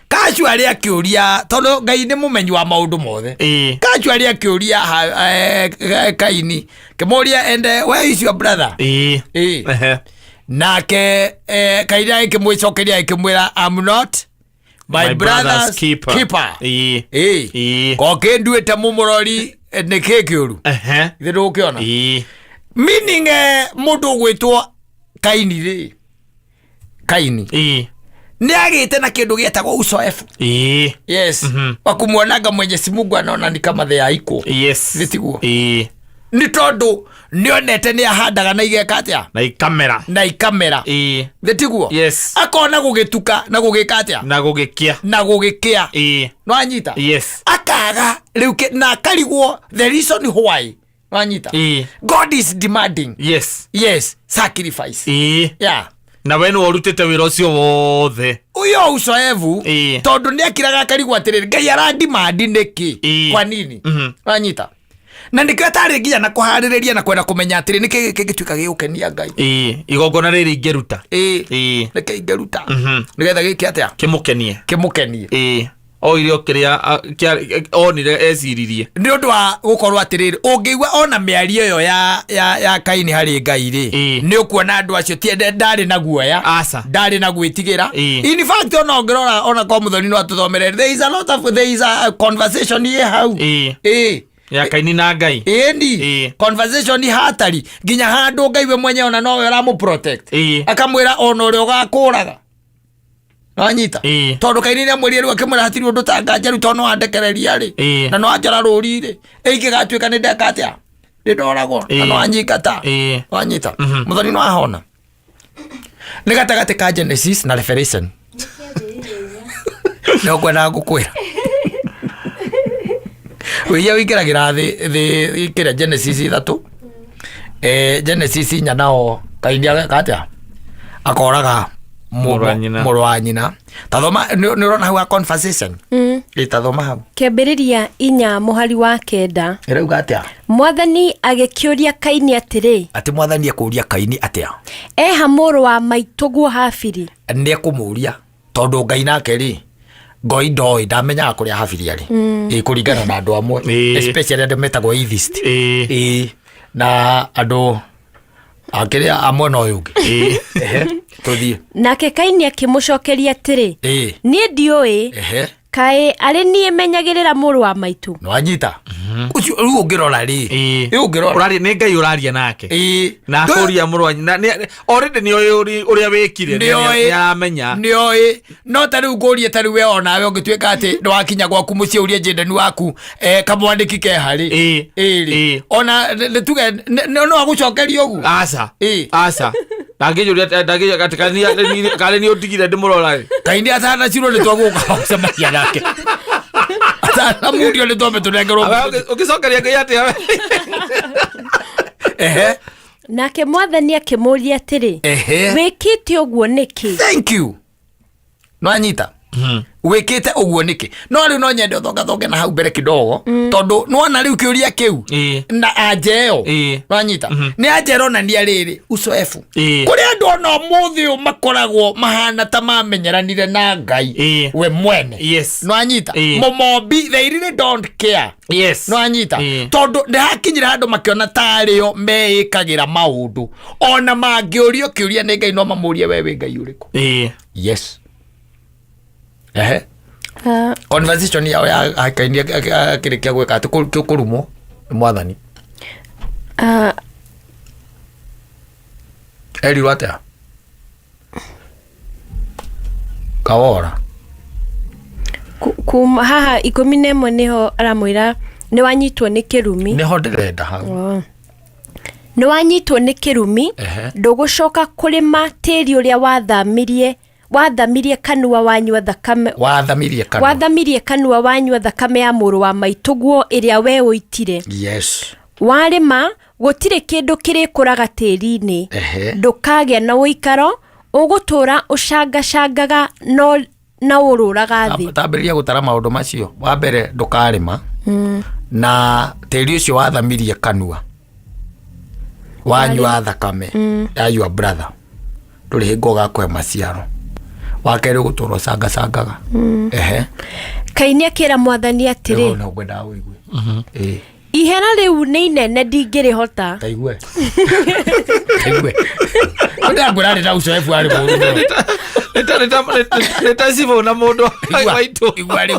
Kacuari akiuria tondu Ngai ni mumenyi wa maundu mothe Kacuari akiuria Kaini kimuria and where is your brother nake Kaini akimwicokeria akimwira I'm not my brother's keeper koke nduite mumurori ni kikiuru thiru ukiona meaning mundu gwitwo Kaini ri Kaini ni agite na kindu gietagwo usoefu wakumwonaga Mwenyezi Mungu anaona ni kama the aiko thitiguo ni tondu nionete ni ahandaga na igeka atia na ikamera thitiguo akona gugituka na gugika atia na gugikia no anyita akaga riu na karigwo the reason why no anyita God is demanding sacrifice na wenu orutete wira ucio wothe uyo usoevu tondu ni akiraga karigwo atiriri Ngai aradimandi niki kwa nini no anyita na ndikio tari nginya na kuhaririria na kwenda kumenya atiri niki gigituika gigukenia Ngai igongona riri ingeruta niki ingeruta nigetha giki atia kimukenie o irio kiria onire eciririe ni undu wa gukorwo atiriri ungiigwa ona miario yo ya Kaini hari Ngai ri ni ukuona andu acio tiende ndari na guoya ndari na gwitigira in fact ona ngirora ona kwa muthoni no atuthomere there is a conversation here how ya Kaini na Ngai endi conversation ni hatari nginya handu Ngai we mwenye ona nowe uramu protect akamwira ona uri ugakuraga anyita tondu Kaini ni amwiri ru akimwira hatiri undu tanga njeru tono andekereria ri na no anjara ruri ri ingigatuika ni ndeka atia ndoragwo na no anyikata anyita muthoni no ahona ni gatagati ka Genesis na Revelation no kwena gukwira wiya wikiragira thi kira Genesis 3 Genesis nyanao Kaini agatia akoraga muru wa nyina tathoma ni urona hau conversation tathoma hau kiambiriria 4 muhari wa 9 irauga atia Mwathani agikiuria Kaini atiri ati Mwathani akuria Kaini atia eha muru wa maituguo Habiri ni akumuria tondu Ngai nake ri Ngoi ndoi ndamenyaga kuria Habiri ari kuringana na andu amwe especially andu metagwo atheist na andu akiria amwe no yuke tuthie nake Kaini akimucokeria atiri nie ndioi kae ari nie menyagirira muru wa maitu no anyita ucio ru ungirora ri ungirora urari ni Ngai uraria nake na akuria muru already ni uria wikire ni amenya ni oi no tari ngurie tari we ona we ungitweka ati ndo wakinya gwaku mucie uria jendani waku kamwandiki ke hari ona tuge no agucokeria ugu asa ndagijuria katikania kale ni utigire ndimurora Kaini atana ciro ni twaguka gusemagia nake atana mudio ni twame tunengerwo ukicokeria Ngai ati nake Mwathani akimuria atiri wikite uguo niki thank you no anyita wikite uguo niki no riu no nyende thonga na hau mbere kidogo tondu nwana riu kiuria kiu na ajeo no anyita ni ajero na ni ariri usoefu kuri andu no muthio makoragwo mahana ta mamenyeranire na Ngai we mwene no anyita momombi they really don't care no anyita tondu ndakinyira andu makiona tario meikagira maundu ona mangiurio kiuria ni Ngai no mamurie wewe Ngai uriku yes conversation yao ya Kaini akirikia gweka ati kurumo Mwathani eri wate kawora kuma haha 11 niho aramwira ni wanyitwo ni kirumi niho ndirenda hau ni wanyitwo ni kirumi ndugucoka kurima tiri uria wathamirie kanua wanyua thakame wathamirie kanua wanyua thakame ya muru wa maituguo iria we uitire warima gutire kindu kirikuraga tiri-ini ndukagia na uikaro ugutura ucangacangaga no na ururaga thi tambiria gutara maundu macio wa mbere ndukarima na tiri ucio wathamirie kanua wanyua thakame ya your brother nduri hingo gakwe maciaro wakere gutoro cangaga Kaini akira Mwathani atiri no ngwenda wigue ihera riu ni inene ndingirihota taigue anda ngurari na ucoefu ari muru neta sivo na mundu waitu igwari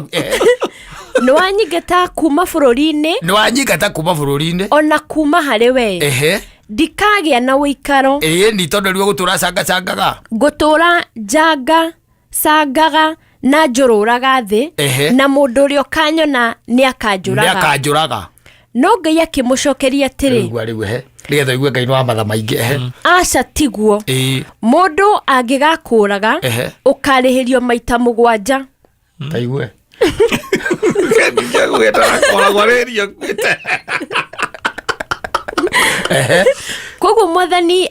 no wanyigata kuma bururi-ini ona kuma hari we ndikagia na uikaro ni tondu riu gutura cangaga gutura sangaga na njururaga thi na mundu uria kanyona ni akanjuraga no Ngai akimucokeria atiri nigetha igue Ngai wa matha maingi aca tiguo mundu angigakuraga ukarihirio maita 7 taigue koguo Mwathani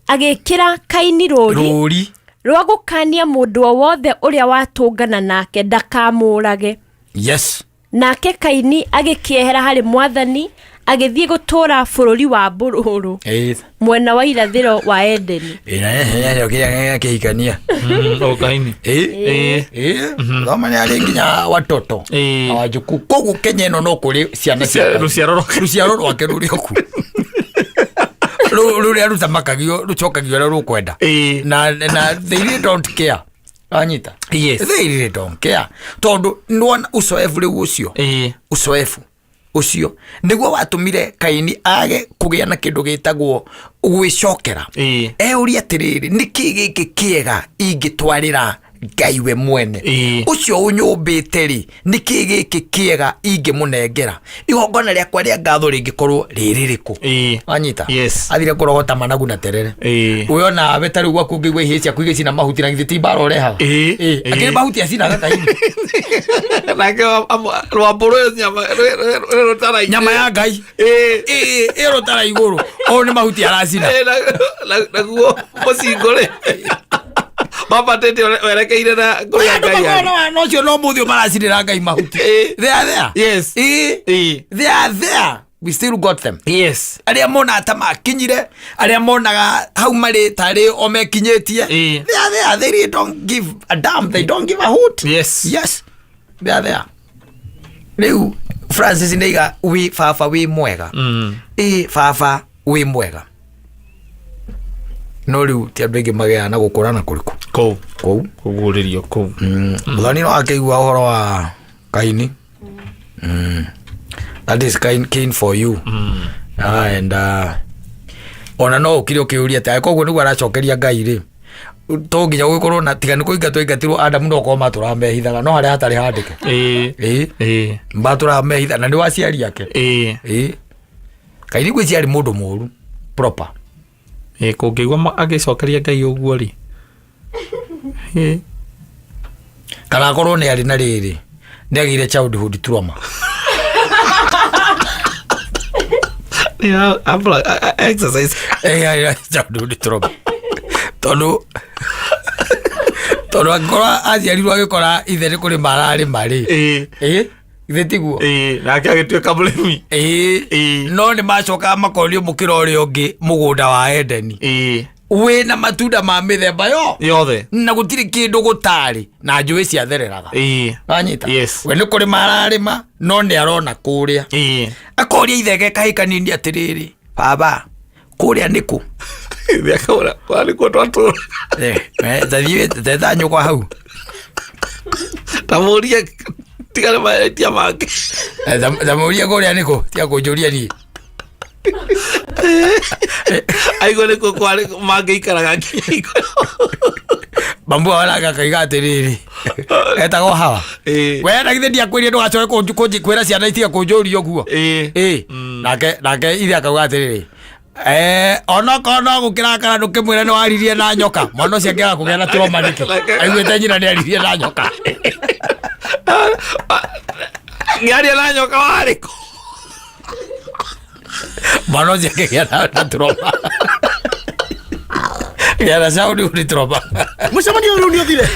agikira Kaini ruri rwa gukania mundu wothe uria watungana nake ndakamurage nake Kaini agikiehera hari Mwathani agithie gutura bururi wa Bururu mwena wa irathiro wa Edeni kihikania Kaini thoma ni ari nginya watoto na wajuku koguo Kenya ino no kuri ciana cia ruciaro rwake ruri oku ruria rutamakagio rucokagio ria rukwenda na they really don't care anyita they really don't care tondu nwana ucoefu riu ucio ucio niguo watumire Kaini age kugia na kindu gitagwo gwicokera uria atiriri niki giki kiega ingitwarira Ngai we mwene ucio unyumbite ri niki giki kiega ingimunengera igongona riakwa ria ngatho ringikorwo riririku anyita athire kurogota managu na terere uyona abetari gwa kungigwa ihisia kwigicina mahuti na githiti baro reha akiri mahuti acina gataini nake rwamburu nyama ya Ngai rutara iguru o ni mahuti aracina naguo musingore baba tete werekeire na kuria Ngai no cio no muthio maracinira Ngai mahuti they are there we still got them aria mona atama kinyire aria monaga hau mari tari o mekinyetie they are there they don't give a damn they don't give a hoot they are there riu Francis Ndeiga we fafa we mwega fafa we mwega no riu ti andu aingi magea na gukurana kuriku kou kuguririo kou muthoni no akeigua uhoro wa Kaini that is Kain for you and ona no ukire ukiuria ta koguo niguo aracokeria Ngai ri to nginya gukorwo na tigani kuingatwo ingatirwo Adamu no ko matura mehithaga no haria hatari handike matura mehitha na ni waciari yake Kaini gwiciari mundu moru proper kungigwa agicokeria Ngai uguo ri kana korwo ni ari na riri ni agire childhood trauma exercise childhood trauma tondu akora aciarirwo agikora ithe ni kuri marari mari ithe tiguo nake agituika mulimi no ni macoka makorio mukira uria ungi mugunda wa Edeni wina matunda ma mithemba yothe na gutiri kindu gutari na njui cia thereraga anyita we ni kuri mararima no ni arona kuria akoria ithege kahikanini atiriri baba kuria niku ndiakora kwani ko twatu thathiwe tethanyu kwa hau tamuria tigale maetia make tamuria kuria niku tia kunjuria ni aigo niko kwari mangeikaraga nginya bambu wala kaiga atiriri etagwo hawa we na githe ndia kwiria ndugacoke kunjikwira ciana itia kunjuria guo nake ithe akauga atiriri onoko no gukirakara ndukimwira ni waririe na nyoka mwana ucio angiaga kugea na trauma niki aiguite nyina ni aririe na nyoka ngiaria na nyoka wariko mwana ucio angigea na trauma gera saudi uri trauma mucemanio uri uthire